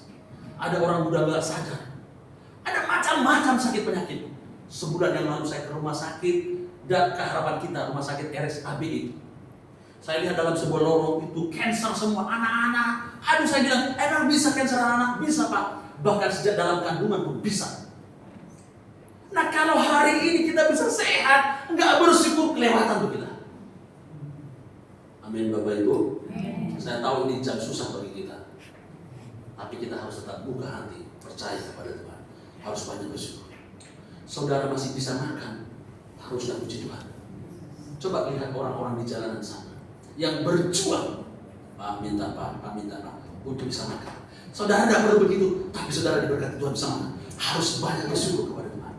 Ada orang muda nggak sadar. Ada macam-macam sakit penyakit. Sebulan yang lalu saya ke rumah sakit dan keharapan kita, rumah sakit RSAB itu. Saya lihat dalam sebuah lorong itu kanker semua anak-anak. Aduh, saya bilang, emang bisa kanker anak-anak? Bisa Pak. Bahkan sejak dalam kandungan pun bisa. Nah kalau hari ini kita bisa sehat, nggak bersyukur, kelewatan tuh kita. Amin Bapak Ibu. Saya tahu ini jam susah bagi kita. Tapi kita harus tetap buka hati, percaya kepada Tuhan. Harus banyak bersyukur. Saudara masih bisa makan, haruslah puji Tuhan. Coba lihat orang-orang di jalanan sana yang berjuang, Pak minta Pak untuk bisa makan. Saudara tidak perlu begitu, tapi saudara diberkati Tuhan bisa makan. Harus banyak bersyukur kepada Tuhan.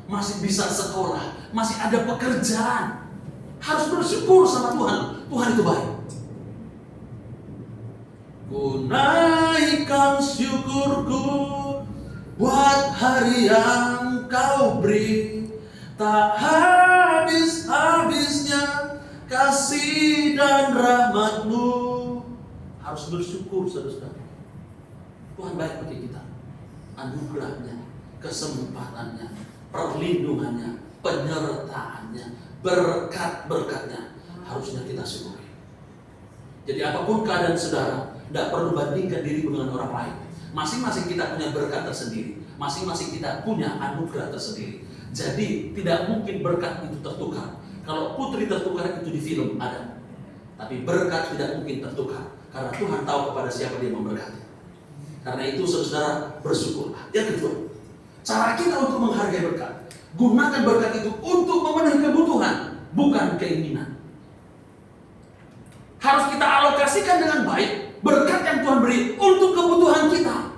Masih bisa sekolah, masih ada pekerjaan. Harus bersyukur sama Tuhan. Tuhan itu baik. Ku naikkan syukurku buat hari yang kau beri, tak habis-habisnya kasih dan rahmat-Mu. Harus bersyukur saudara. Tuhan baik bagi kita. Anugerahnya, kesempatannya, perlindungannya, penyertaannya, berkat-berkatnya harusnya kita syukuri. Jadi apapun keadaan saudara, tidak perlu bandingkan diri dengan orang lain. Masing-masing kita punya berkat tersendiri. Masing-masing kita punya anugerah tersendiri. Jadi tidak mungkin berkat itu tertukar. Kalau putri tertukar itu di film ada. Tapi berkat tidak mungkin tertukar. Karena Tuhan tahu kepada siapa dia memberkati. Karena itu saudara bersyukurlah. Yang kedua, cara kita untuk menghargai berkat. Gunakan berkat itu untuk memenuhi kebutuhan, bukan keinginan. Harus kita alokasikan dengan baik. Berkat yang Tuhan beri untuk kebutuhan kita,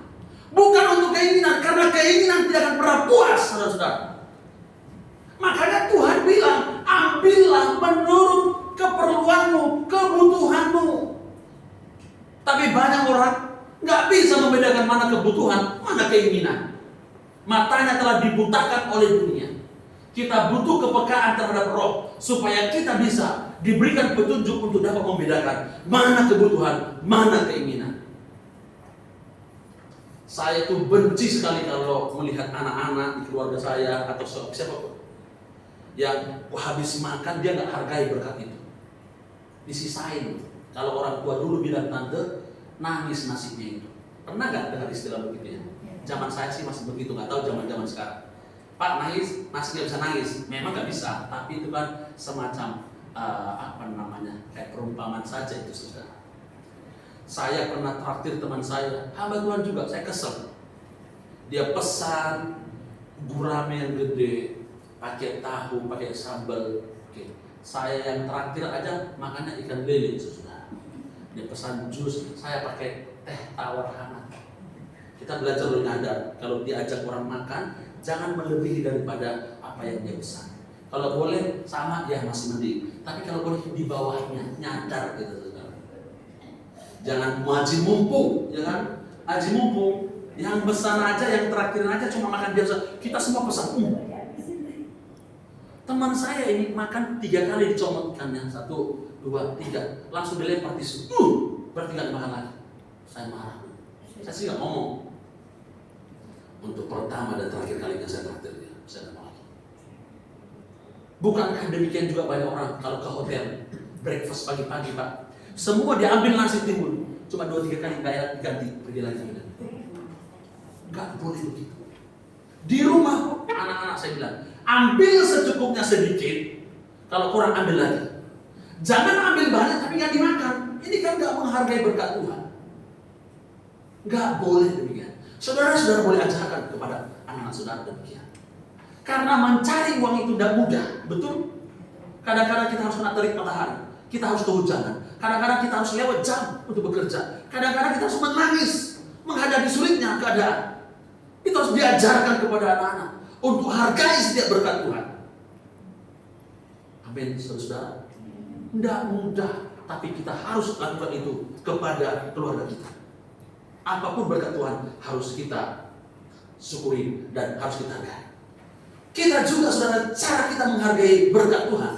bukan untuk keinginan, karena keinginan tidak akan pernah puas, saudara-saudara. Makanya Tuhan bilang, ambillah menurut keperluanmu, kebutuhanmu. Tapi banyak orang nggak bisa membedakan mana kebutuhan, mana keinginan. Matanya telah dibutakan oleh dunia. Kita butuh kepekaan terhadap roh supaya kita bisa diberikan petunjuk untuk dapat membedakan mana kebutuhan, mana keinginan. Saya tuh benci sekali kalau melihat anak-anak di keluarga saya atau siapapun yang habis makan dia nggak hargai berkat itu, disisain. Kalau orang tua dulu bilang tante nangis nasinya itu, pernah nggak dengar istilah begitu ya? Zaman saya sih masih begitu, nggak tahu zaman sekarang. Pak nangis, nasinya bisa nangis, memang nggak bisa, tapi itu kan semacam kayak perumpamaan saja itu saudara. Saya pernah traktir teman saya, hamba Tuhan juga, saya kesel. Dia pesan gurame yang gede, pakai tahu, pakai sambal. Oke. Saya yang traktir aja makannya ikan lele saudara. Dia pesan jus, saya pakai teh tawar hangat. Kita belajar dulu nyadar, kalau diajak orang makan, jangan melebihi daripada apa yang dia pesan. Kalau boleh sama ya masih mending. Tapi kalau boleh di bawahnya nyadar gitu saudara. Jangan aji mumpung, ya kan? Aji mumpung yang pesan aja, yang terakhirin aja cuma makan biasa. Kita semua pesan. Teman saya ini makan 3 kali dicomot ikannya, 1, 2, 3, langsung dilempar tisu. Berarti nggak makan lagi. Saya marah. Saya sih nggak ngomong. Untuk pertama dan terakhir kalinya saya traktir dia, saya tidak mau lagi. Bukankah demikian juga banyak orang kalau ke hotel breakfast pagi-pagi Pak, semua diambil nasi timbul, cuma 2-3 kali bayar ganti pergi lagi. Nggak boleh begitu. Di rumah anak-anak saya bilang, Ambil secukupnya sedikit, kalau kurang ambil lagi. Jangan ambil banyak tapi nggak dimakan. Ini kan nggak menghargai berkat Tuhan. Nggak boleh demikian. Saudara-saudara boleh ajarkan kepada anak-anak saudara demikian. Karena mencari uang itu tidak mudah, betul? Kadang-kadang kita harus kena terik matahari, kita harus kehujanan. Kadang-kadang kita harus lewat jam untuk bekerja. Kadang-kadang kita harus menangis menghadapi sulitnya keadaan. Itu harus diajarkan kepada anak-anak untuk hargai setiap berkat Tuhan. Amin, saudara-saudara. Tidak mudah, tapi kita harus lakukan itu kepada keluarga kita. Apapun berkat Tuhan harus kita syukuri dan harus kita hargai. Kita juga, saudara, cara kita menghargai berkat Tuhan.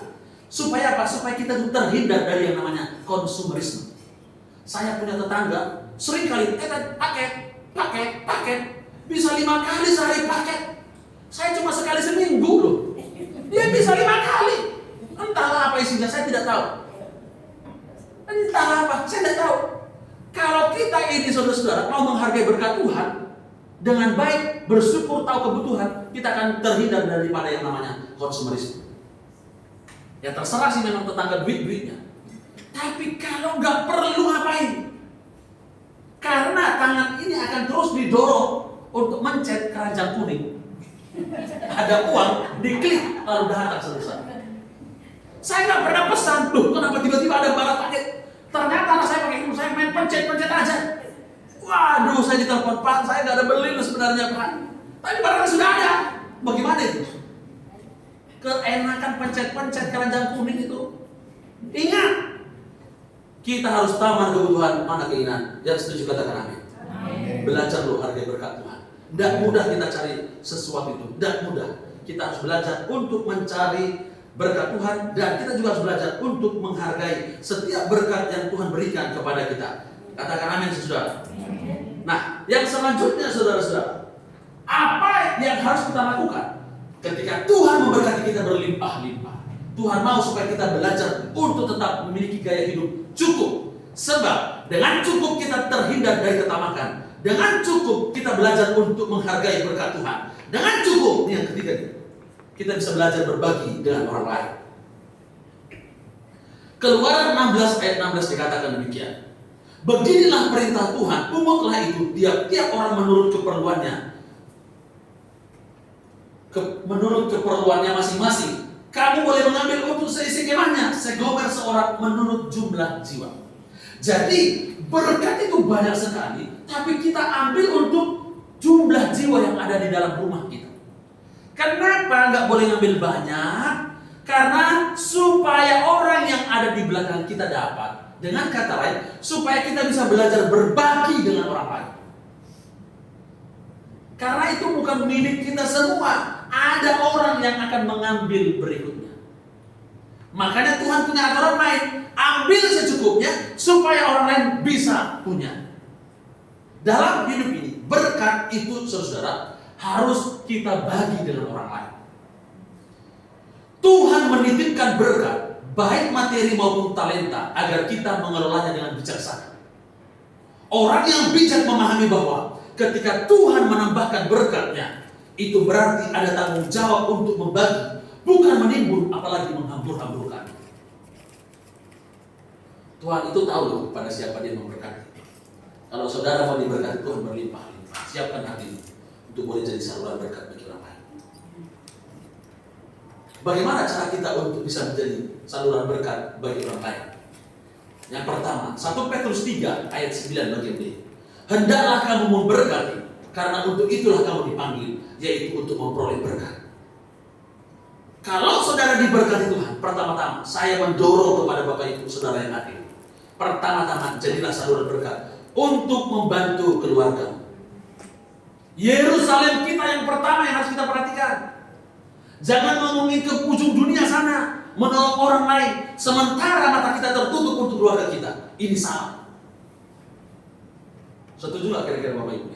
Supaya apa? Supaya kita terhindar dari yang namanya konsumerisme. Saya punya tetangga, sering kali paket. Bisa 5 kali sehari paket. Saya cuma sekali seminggu loh. Dia bisa 5 kali. Entahlah apa isinya, saya tidak tahu. Entahlah apa, saya tidak tahu. Kalau kita ini saudara-saudara mau menghargai berkat Tuhan dengan baik, bersyukur, tahu kebutuhan, kita akan terhindar daripada yang namanya konsumerisme. Ya terserah sih memang tetangga duit-duitnya. Tapi kalau nggak perlu ngapain? Karena tangan ini akan terus didorong untuk mencet keranjang kuning. Ada uang, diklik, lalu datang selesai. Saya nggak pernah pesan, loh kenapa tiba-tiba ada barang paket? Ternyata anak saya pakai ilmu, saya main pencet aja. Waduh, saya ditelepon, Pak, saya nggak ada beli sebenarnya, Pak. Tapi barangnya sudah ada. Bagaimana itu? Keenakan pencet keranjang kuning itu. Ingat, kita harus tahu mana kebutuhan, mana keinginan. Yang setuju katakan amin. Belajar loh hargai berkat Tuhan. Tidak mudah kita cari sesuatu itu. Tidak mudah. Kita harus belajar untuk mencari berkat Tuhan, dan kita juga harus belajar untuk menghargai setiap berkat yang Tuhan berikan kepada kita. Katakan amin, saudara. Nah, yang selanjutnya, saudara-saudara, apa yang harus kita lakukan ketika Tuhan memberkati kita berlimpah-limpah? Tuhan mau supaya kita belajar untuk tetap memiliki gaya hidup cukup. Sebab dengan cukup kita terhindar dari ketamakan. Dengan cukup kita belajar untuk menghargai berkat Tuhan. Dengan cukup, ini yang ketiga, kita bisa belajar berbagi dengan orang lain. Keluaran 16 ayat 16 dikatakan demikian. Beginilah perintah Tuhan, pungutlah itu tiap-tiap orang menurut keperluannya. Menurut keperluannya masing-masing. Kamu boleh mengambil untuk seisi kemahnya, segomer seorang menurut jumlah jiwa. Jadi berkat itu banyak sekali, tapi kita ambil untuk jumlah jiwa yang ada di dalam rumah kita. Kenapa nggak boleh ngambil banyak? Karena supaya orang yang ada di belakang kita dapat. Dengan kata lain, supaya kita bisa belajar berbagi dengan orang lain. Karena itu bukan milik kita semua. Ada orang yang akan mengambil berikutnya. Makanya Tuhan punya aturan lain. Ambil secukupnya supaya orang lain bisa punya. Dalam hidup ini, berkat itu saudara harus kita bagi dengan orang lain. Tuhan menitipkan berkat, baik materi maupun talenta, agar kita mengelolanya dengan bijaksana. Orang yang bijak memahami bahwa ketika Tuhan menambahkan berkatnya, itu berarti ada tanggung jawab untuk membagi, bukan menimbun, apalagi menghambur-hamburkan. Tuhan itu tahu loh pada siapa dia memberkati. Kalau saudara mau diberkati Tuhan berlimpah-limpah, siapkan hati untuk boleh jadi saluran berkat bagi orang lain. Bagaimana cara kita untuk bisa menjadi saluran berkat bagi orang lain? Yang pertama, 1 Petrus 3 ayat 9 bagian B. Hendaklah kamu memberkati, karena untuk itulah kamu dipanggil, yaitu untuk memperoleh berkat. Kalau saudara diberkati Tuhan, pertama-tama saya mendorong kepada Bapak Ibu saudara yang hadir. Pertama-tama jadilah saluran berkat untuk membantu keluarga. Yerusalem kita yang pertama yang harus kita perhatikan. Jangan ngomongin ke ujung dunia sana, menolong orang lain, sementara mata kita tertutup untuk keluarga kita. Ini salah. Setuju nggak kira-kira Bapak Ibu?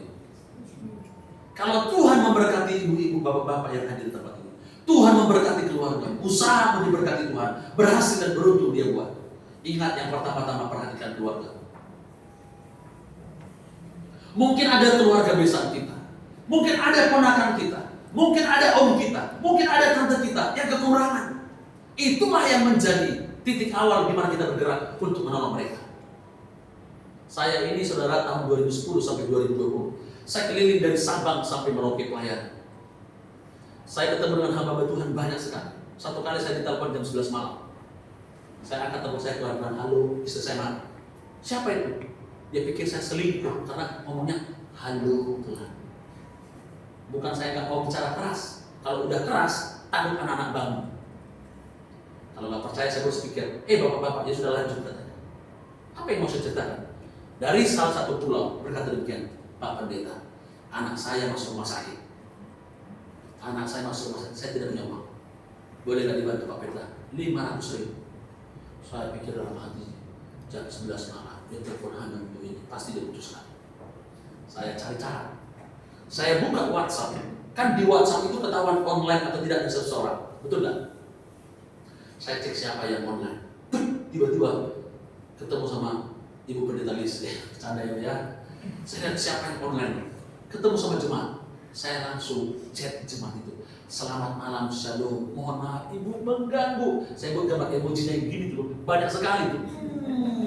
Kalau Tuhan memberkati ibu-ibu, bapak-bapak yang hadir di tempat ini, Tuhan memberkati keluarga, usaha diberkati Tuhan, berhasil dan beruntung dia buat. Ingat yang pertama-tama perhatikan keluarga. Mungkin ada keluarga besan kita, mungkin ada ponakan kita, mungkin ada om kita, mungkin ada tante kita yang kekurangan. Itulah yang menjadi titik awal di mana kita bergerak untuk menolong mereka. Saya ini saudara tahun 2010 sampai 2020, saya keliling dari Sabang sampai Merauke pelayanan. Saya ketemu dengan hamba Tuhan banyak sekali. Satu kali saya ditelepon jam 11 malam. Saya angkat telepon saya, Tuhan, halo, istri saya marah. Siapa itu? Dia pikir saya selingkuh karena ngomongnya halo Tuhan. Bukan saya nggak mau bicara keras. Kalau udah keras, takut anak-anak bangun. Kalau nggak percaya saya harus pikir, bapak-bapak ya sudah lanjut katanya. Apa yang mau saya ceritakan? Dari salah satu pulau berkata demikian, Pak Pendeta, anak saya masuk rumah sakit. Anak saya masuk rumah sakit, saya tidak punya uang. Boleh nggak dibantu Pak Pendeta? 500.000. Saya pikir dalam hati, jam 11 malam, dia telepon Hanum ini, pasti dia putuskan. Saya cari cara. Saya buka WhatsApp, kan di WhatsApp itu ketahuan online atau tidak ada seseorang, betul nggak? Saya cek siapa yang online, tiba-tiba ketemu sama Ibu Pendeta Lis, bercanda ya. Saya lihat siapa yang online, ketemu sama jemaat. Saya langsung chat jemaat itu, selamat malam, shalom, mohon maaf Ibu mengganggu. Saya buat gambar emojinya yang gini tuh, banyak sekali tuh,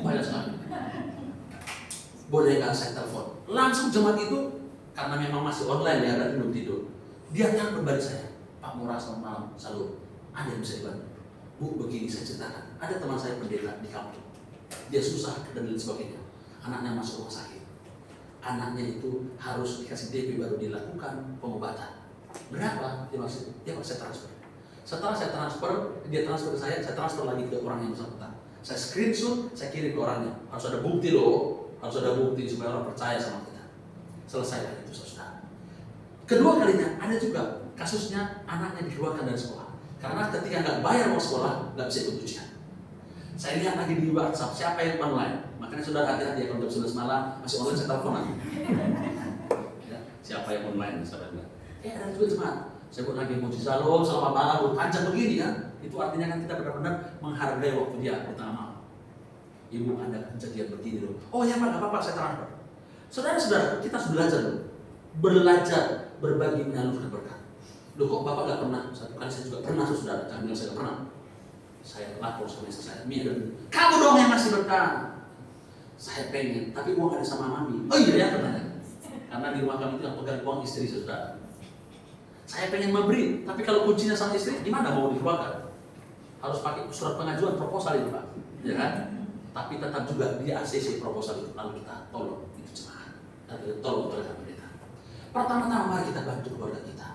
banyak sekali. Boleh nggak saya telepon? Langsung jemaat itu, karena memang masih online ya, dan belum tidur. Dia telepon balik saya, Pak Murah, selamat malam, shalom, ada yang bisa dibantu? Bu, begini saya ceritakan, ada teman saya pendeta di kampung, dia susah dan lain sebagainya, anaknya masuk rumah sakit, anaknya itu harus dikasih DP baru dilakukan pengobatan. Berapa? Dia saya transfer. Setelah saya transfer, dia transfer ke saya transfer lagi ke orang yang bersangkutan. Saya screenshot, saya kirim ke orangnya. Harus ada bukti loh, harus ada bukti supaya orang percaya sama kita. Selesai itu saudara. Kedua kalinya ada juga kasusnya anaknya dikeluarkan dari sekolah. Karena ketika nggak bayar uang sekolah, nggak bisa ikut ujian. Saya lihat lagi di WhatsApp, siapa yang online. Makanya saudara hati-hati ya, kalau jam 11 malam, masih online saya telepon lagi. Ya, siapa yang online, saudara bilang. Ada juga jemaat. Saya buat lagi emoji shalom, selamat malam, panjang begini ya. Itu artinya kan kita benar-benar menghargai waktu dia di tengah malam. Ibu, ada kejadian begini loh. Oh ya Pak, nggak apa-apa, saya transfer. Saudara-saudara, kita harus belajar loh. Belajar berbagi menyalurkan berkat. Loh kok Bapak nggak pernah? Satu kali saya juga pernah, saudara. Jangan bilang saya nggak pernah. Saya lapor sama istri saya, Mia, kamu dong yang masih berkah. Saya pengen, tapi uang ada sama mami. Oh iya ya, katanya. Karena di rumah kami itu yang pegang uang istri, saudara. Saya pengen memberi, tapi kalau kuncinya sama istri, gimana mau dikeluarkan? Harus pakai surat pengajuan proposal itu Pak, ya kan? Tapi tetap juga di ACC proposal itu, lalu kita tolong itu jemaat, dan tolong kepada pendeta. Pertama-tama mari kita bantu keluarga kita,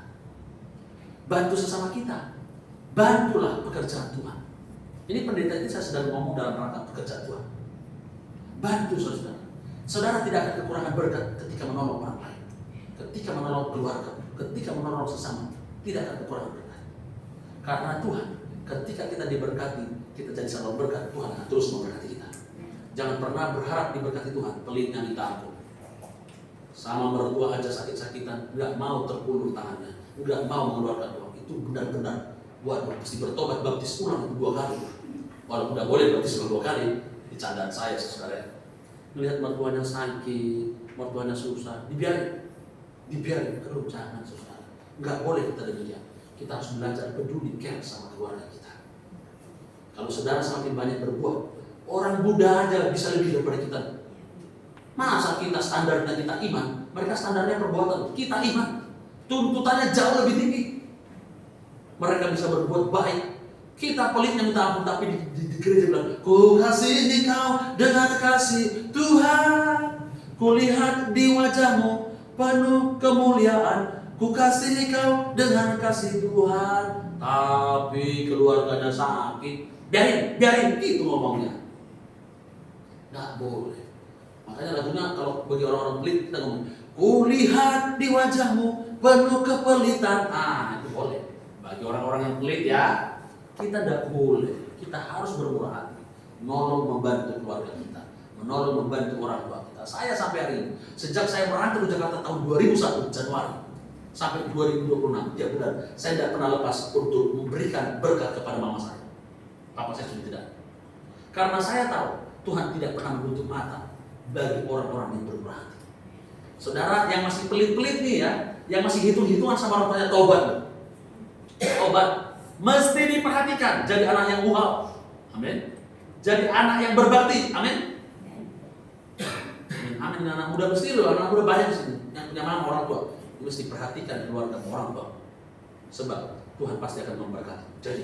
bantu sesama kita, bantulah pekerjaan Tuhan. Ini pendeta ini saya sedang ngomong dalam rangka pekerjaan Tuhan. Bantu saudara. Saudara tidak akan kekurangan berkat ketika menolong orang lain, ketika menolong keluarga, ketika menolong sesama, tidak akan kekurangan berkat. Karena Tuhan, ketika kita diberkati, kita jadi saluran berkat, Tuhan akan terus memberkati kita. Jangan pernah berharap diberkati Tuhan, pelitnya minta ampun. Sama mertua aja sakit-sakitan, nggak mau terpulur tangannya, nggak mau mengeluarkan uang. Itu benar-benar, waduh, mesti bertobat, baptis ulang 2 kali. Walaupun nggak boleh baptis ulang 2 kali, dicandaan saya saudara. Melihat mertuanya sakit, mertuanya susah, dibiarin. Aduh jangan saudara, nggak boleh kita demikian. Kita harus belajar peduli, care sama keluarga kita. Kalau saudara semakin banyak berbuat, orang Buddha aja bisa lebih daripada kita. Masa kita standarnya kita iman, mereka standarnya perbuatan, kita iman. Tuntutannya jauh lebih tinggi. Mereka bisa berbuat baik, kita pelitnya minta ampun, tapi di gereja bilang, ku kasihi kau dengan kasih Tuhan, kulihat di wajahmu penuh kemuliaan, ku kasihi kau dengan kasih Tuhan, tapi keluarganya sakit, biarin gitu ngomongnya. Nggak boleh. Makanya lagunya kalau bagi orang-orang pelit kita ngomong, kulihat di wajahmu penuh kepelitan. Itu boleh. Bagi orang-orang yang pelit ya, kita tidak boleh. Kita harus bermurah hati, menolong membantu keluarga kita, menolong membantu orang tua kita. Saya sampai hari ini, sejak saya merantau di Jakarta tahun 2001 Januari sampai 2026, ya benar, saya tidak pernah lepas untuk memberikan berkat kepada mama saya. Papa saya sudah tidak. Karena saya tahu Tuhan tidak pernah menutup mata bagi orang-orang yang bermurah hati. Saudara yang masih pelit-pelit nih ya, yang masih hitung-hitungan sama orang tuanya, tobat. Tobat. Mesti diperhatikan, jadi anak yang uhal. Amin. Jadi anak yang berbakti. Amin. Amin. Anak muda mesti loh, anak muda banyak sini yang punya mama orang tua. Mesti diperhatikan keluarga orang tua. Sebab Tuhan pasti akan memberkati. Jadi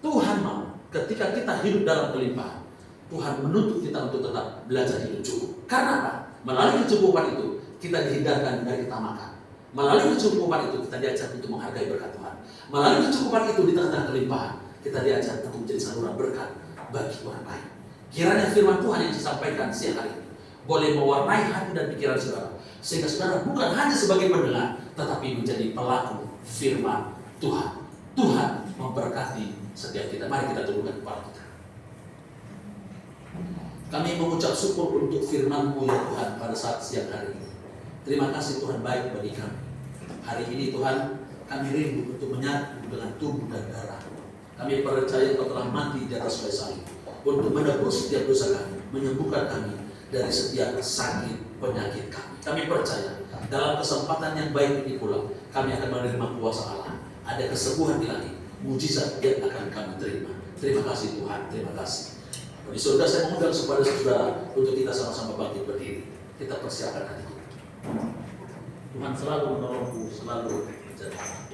Tuhan mau ketika kita hidup dalam kelimpahan, Tuhan menuntut kita untuk tetap belajar hidup cukup. Karena apa? Melalui kecukupan itu kita dihindarkan dari ketamakan. Melalui kecukupan itu kita diajar untuk menghargai berkat Tuhan. Melalui kecukupan itu di tengah-tengah kelimpahan kita diajar untuk menjadi saluran berkat bagi orang lain. Kiranya firman Tuhan yang disampaikan siang hari ini boleh mewarnai hati dan pikiran saudara, sehingga saudara bukan hanya sebagai pendengar, tetapi menjadi pelaku firman Tuhan. Tuhan memberkati setiap kita. Mari kita tundukkan kepala kita. Kami mengucap syukur untuk firman-Mu ya Tuhan pada saat siang hari ini. Terima kasih Tuhan baik bagi kami. Hari ini Tuhan, kami rindu untuk menyatu dengan tubuh dan darah. Kami percaya Engkau telah mati di atas kayu salib untuk menebus setiap dosa kami, menyembuhkan kami dari setiap sakit penyakit kami. Kami percaya dalam kesempatan yang baik ini pula kami akan menerima kuasa Allah. Ada kesembuhan ilahi, mujizat yang akan kami terima. Terima kasih Tuhan, terima kasih. Di surga saya mengundang kepada saudara untuk kita sama-sama bangkit berdiri. Kita persiapkan hati kita. Tuhan selalu menolongku, selalu menjaga.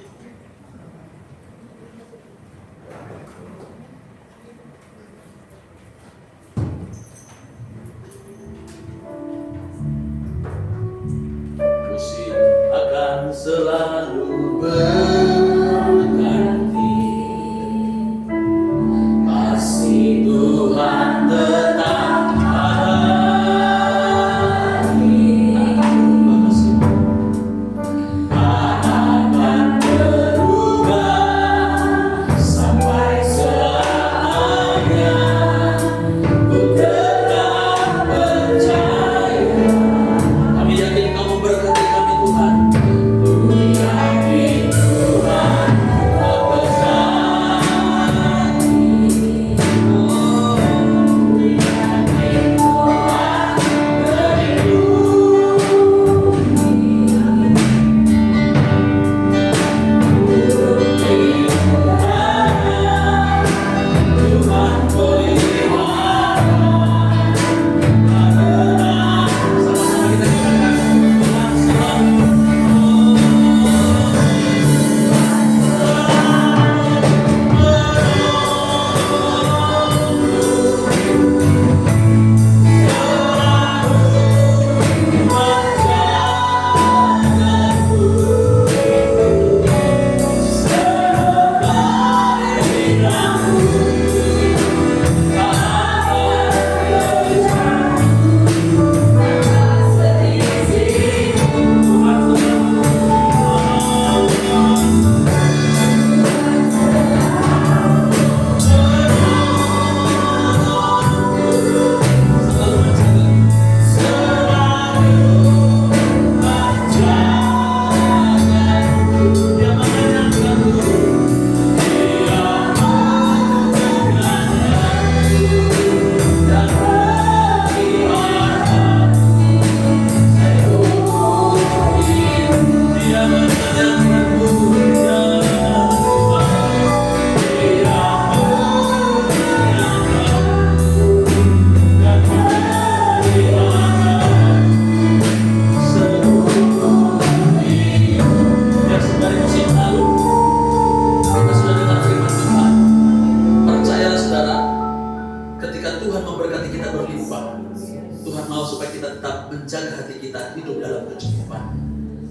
Musim akan selalu berganti, kasih Tuhan tetap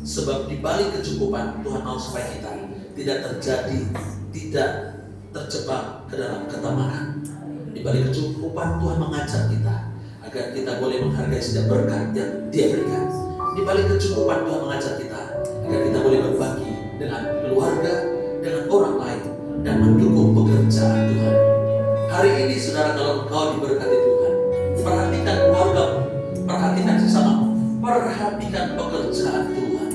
Sebab di balik kecukupan Tuhan mau supaya kita tidak terjebak ke dalam ketamakan. Di balik kecukupan Tuhan mengajar kita agar kita boleh menghargai setiap berkat yang Dia berikan. Di balik kecukupan Tuhan mengajar kita agar kita boleh berbagi dengan keluarga, dengan orang lain, dan mendukung pekerjaan Tuhan. Hari ini saudara, kalau engkau diberkati Tuhan, perhatikan keluargamu, perhatikan sesamamu, perhatikan pekerjaan Tuhan.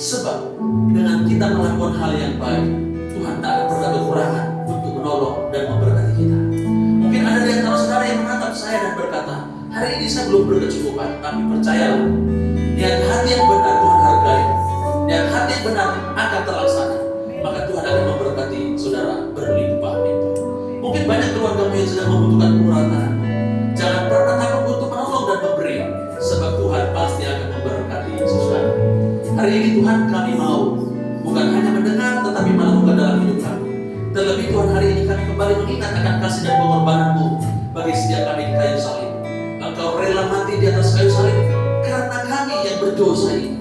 Sebab dengan kita melakukan hal yang baik, Tuhan tak akan pernah kekurangan untuk menolong dan memberkati kita. Mungkin ada di antara saudara yang menatap saya dan berkata, hari ini saya belum berkecukupan, tapi percayalah, niat hati yang benar Tuhan hargai. dan hati yang benar akan terlaksana, maka Tuhan akan memberkati saudara berlimpah-limpah. Mungkin banyak keluargamu yang sedang membutuhkan murah tangan. Jangan pernah takut untuk menolong dan memberi, sebab Tuhan pasti akan memberkati saudara. Hari ini Tuhan kami mau bukan hanya mendengar tetapi melakukan dalam hidup kami. Terlebih Tuhan, hari ini kami kembali mengingat akan kasih dan pengorbanan-Mu bagi setiap kami di kayu salib. Engkau rela mati di atas kayu salib karena kami yang berdosa ini.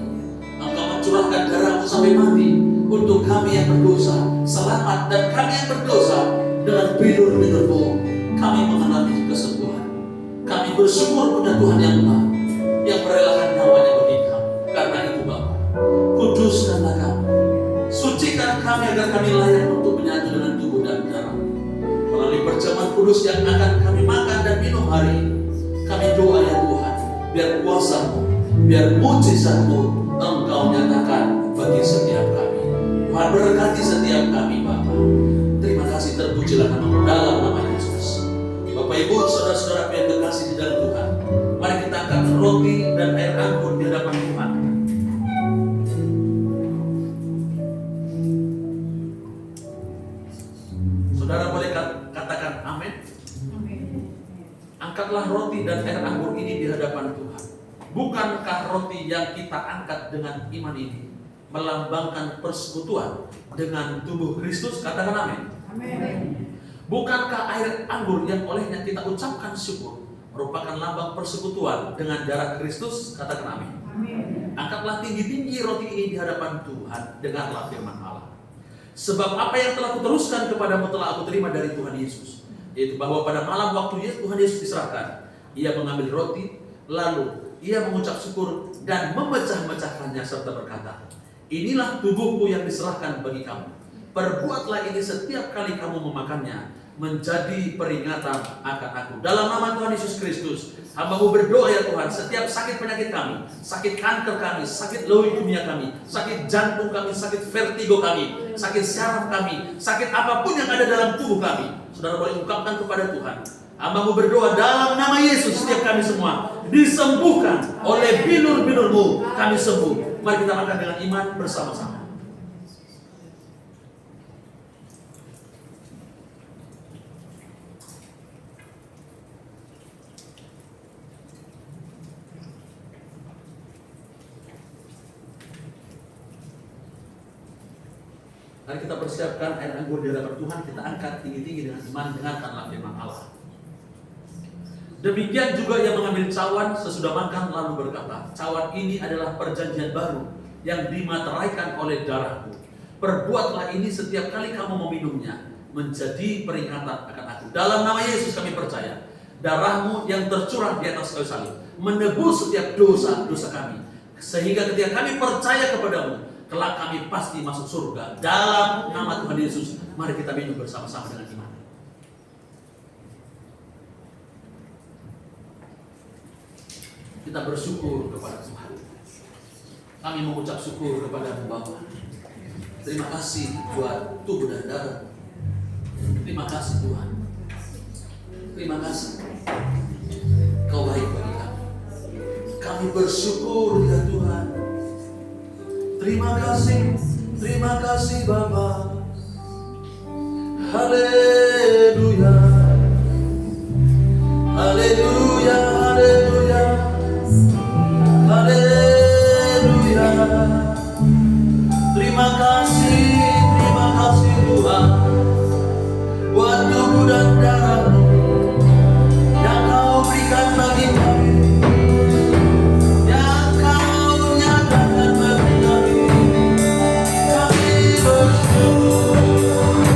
Engkau mencurahkan darah-Mu sampai mati untuk kami yang berdosa selamat, dan kami yang berdosa dengan bilur-bilur-Mu kami mengalami kesembuhan. Kami bersyukur punya Tuhan yang baik, yang merelakan nyawanya bagi kami. Karena itu Bapa, kuduskanlah kami, sucikan kami agar kami layak untuk menyatu dengan tubuh dan darah. Melalui perjamuan kudus yang akan kami makan dan minum hari ini, kami doa ya Tuhan, biar kuasa-Mu, biar mujizat-Mu Engkau nyatakan bagi setiap kami. Tuhan berkati setiap kami Bapa. Terima kasih, terpujilah nama-Mu dalam nama Yesus. Bapak Ibu, saudara-saudara yang terkasih di dalam Tuhan, mari kita angkat roti dan air anggur di hadapan Tuhan. Saudara boleh katakan amin. Angkatlah roti dan air anggur ini di hadapan Tuhan. Bukankah roti yang kita angkat dengan iman ini melambangkan persekutuan dengan tubuh Kristus? Katakan amin. Bukankah air anggur yang olehnya kita ucapkan syukur merupakan lambang persekutuan dengan darah Kristus? Katakan amin. Angkatlah tinggi-tinggi roti ini di hadapan Tuhan, dengarlah firman Allah. Sebab apa yang telah kuteruskan kepadamu telah aku terima dari Tuhan Yesus, yaitu bahwa pada malam waktu Tuhan Yesus diserahkan, Ia mengambil roti, lalu Ia mengucap syukur dan memecah-mecahkannya serta berkata, inilah tubuhku yang diserahkan bagi kamu. Perbuatlah ini setiap kali kamu memakannya, menjadi peringatan akan aku. Dalam nama Tuhan Yesus Kristus, hamba-Mu berdoa ya Tuhan, setiap sakit penyakit kami, sakit kanker kami, sakit leukemia kami, sakit jantung kami, sakit vertigo kami, sakit syaraf kami, sakit apapun yang ada dalam tubuh kami, saudara boleh ungkapkan kepada Tuhan. Hamba-Mu berdoa dalam nama Yesus, setiap kami semua disembuhkan oleh bilur-bilur-Mu, kami sembuh. Mari kita makan dengan iman bersama-sama. Mari kita persiapkan air anggur di hadapan Tuhan, kita angkat tinggi-tinggi dengan iman, dengarkanlah firman Allah. Demikian juga Ia mengambil cawan sesudah makan lalu berkata, cawan ini adalah perjanjian baru yang dimateraikan oleh darahku. Perbuatlah ini setiap kali kamu meminumnya, menjadi peringatan akan aku. Dalam nama Yesus kami percaya, darah-Mu yang tercurah di atas kayu salib menebus setiap dosa-dosa kami, sehingga ketika kami percaya kepada-Mu, kelak kami pasti masuk surga. Dalam nama Tuhan Yesus, mari kita minum bersama-sama dengan iman. Kita bersyukur kepada Tuhan. Kami mengucap syukur kepada-Mu Bapa. Terima kasih buat tubuh dan darah. Terima kasih Tuhan. Terima kasih. Kau baik bagi kami. Kami bersyukur ya Tuhan. Terima kasih Bapa. Haleluya, haleluya, haleluya, haleluya. Terima kasih Tuhan buat tubuh dan darah-Mu yang Kau berikan bagi kami, yang Kau nyatakan bagi kami. Kami bersyukur Tuhan.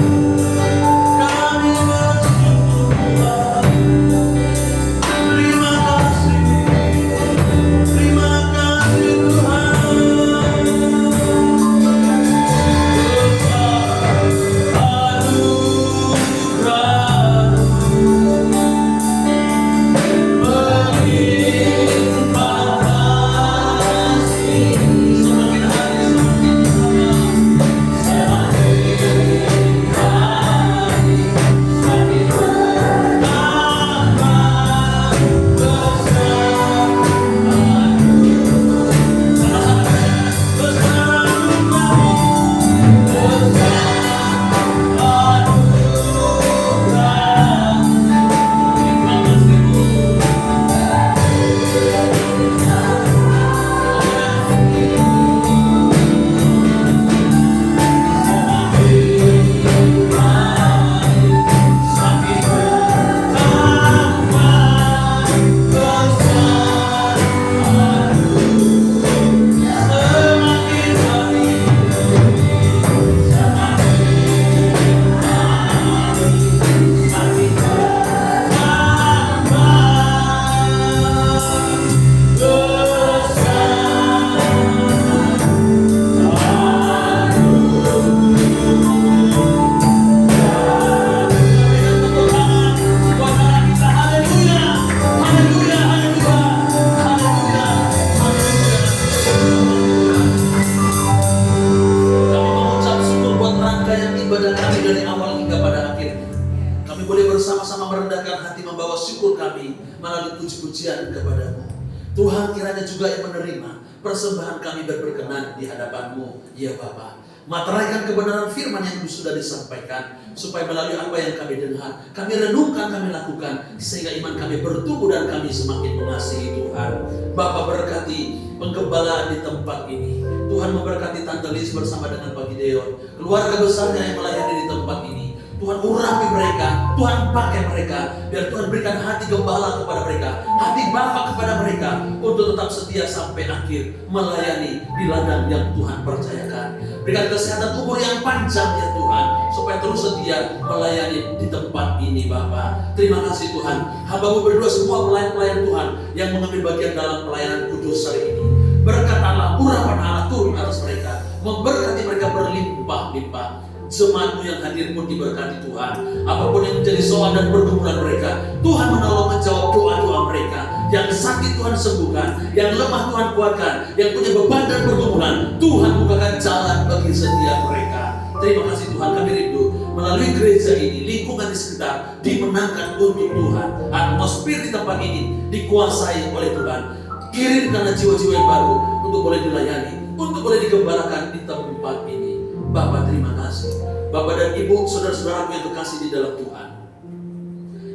syukur kami melalui puji-pujian kepadamu. Tuhan, kiranya juga yang menerima persembahan kami berkenan di hadapan-Mu, ya Bapa. Materaikan kebenaran firman yang sudah disampaikan, supaya melalui apa yang kami dengar, kami renungkan, kami lakukan, sehingga iman kami bertumbuh dan kami semakin mengasihi Tuhan. Bapa, berkati penggembalaan di tempat ini. Tuhan memberkati Tante Liz bersama dengan Pak Gideon, keluarga besarnya yang melayani di tempat ini. Tuhan urapi mereka, Tuhan pakai mereka, biar Tuhan berikan hati gembala kepada mereka, hati Bapa kepada mereka, untuk tetap setia sampai akhir melayani di ladang yang Tuhan percayakan. Berikan kesehatan umur yang panjang ya Tuhan, supaya terus setia melayani di tempat ini Bapa. Terima kasih Tuhan, hamba-Mu berdua semua pelayan-pelayan Tuhan yang mengambil bagian dalam pelayanan kudus hari ini. Berkat Allah, urapan Allah turun atas mereka, memberkati mereka berlimpah-limpah. Jemaat-Mu yang hadir pun diberkati Tuhan. Apapun yang menjadi soal dan pergumulan mereka, Tuhan menolong menjawab doa-doa mereka. Yang sakit Tuhan sembuhkan, yang lemah Tuhan kuatkan, yang punya beban dan pergumulan, Tuhan bukakan jalan bagi setiap mereka. Terima kasih Tuhan, kami rindu melalui gereja ini, lingkungan di sekitar dimenangkan untuk Tuhan. Atmosfer di tempat ini dikuasai oleh Tuhan. Kirimkanlah jiwa-jiwa yang baru untuk boleh dilayani, untuk boleh digembalakan di tempat ini. Bapak, terima kasih. Bapak dan Ibu, saudara-saudaraku yang terkasih di dalam Tuhan,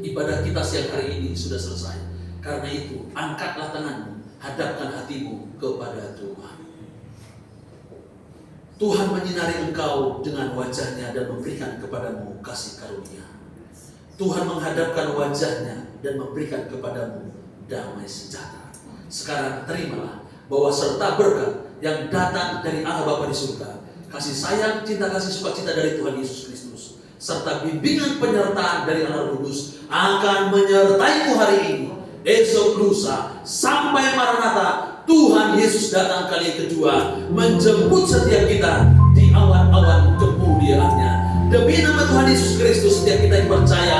ibadah kita siang hari ini sudah selesai. Karena itu, angkatlah tanganmu, hadapkan hatimu kepada Tuhan. Tuhan menyinari engkau dengan wajahnya dan memberikan kepadamu kasih karunia. Tuhan menghadapkan wajahnya dan memberikan kepadamu damai sejahtera. Sekarang terimalah bahwa serta berkat yang datang dari Allah Bapa di surga, kasih sayang, cinta kasih, sukacita dari Tuhan Yesus Kristus, serta bimbingan penyertaan dari Allah Roh Kudus akan menyertaimu hari ini, esok, lusa, sampai Maranatha. Tuhan Yesus datang kali kedua, menjemput setiap kita di awan-awan kemuliaan-Nya. Demi nama Tuhan Yesus Kristus, setiap kita yang percaya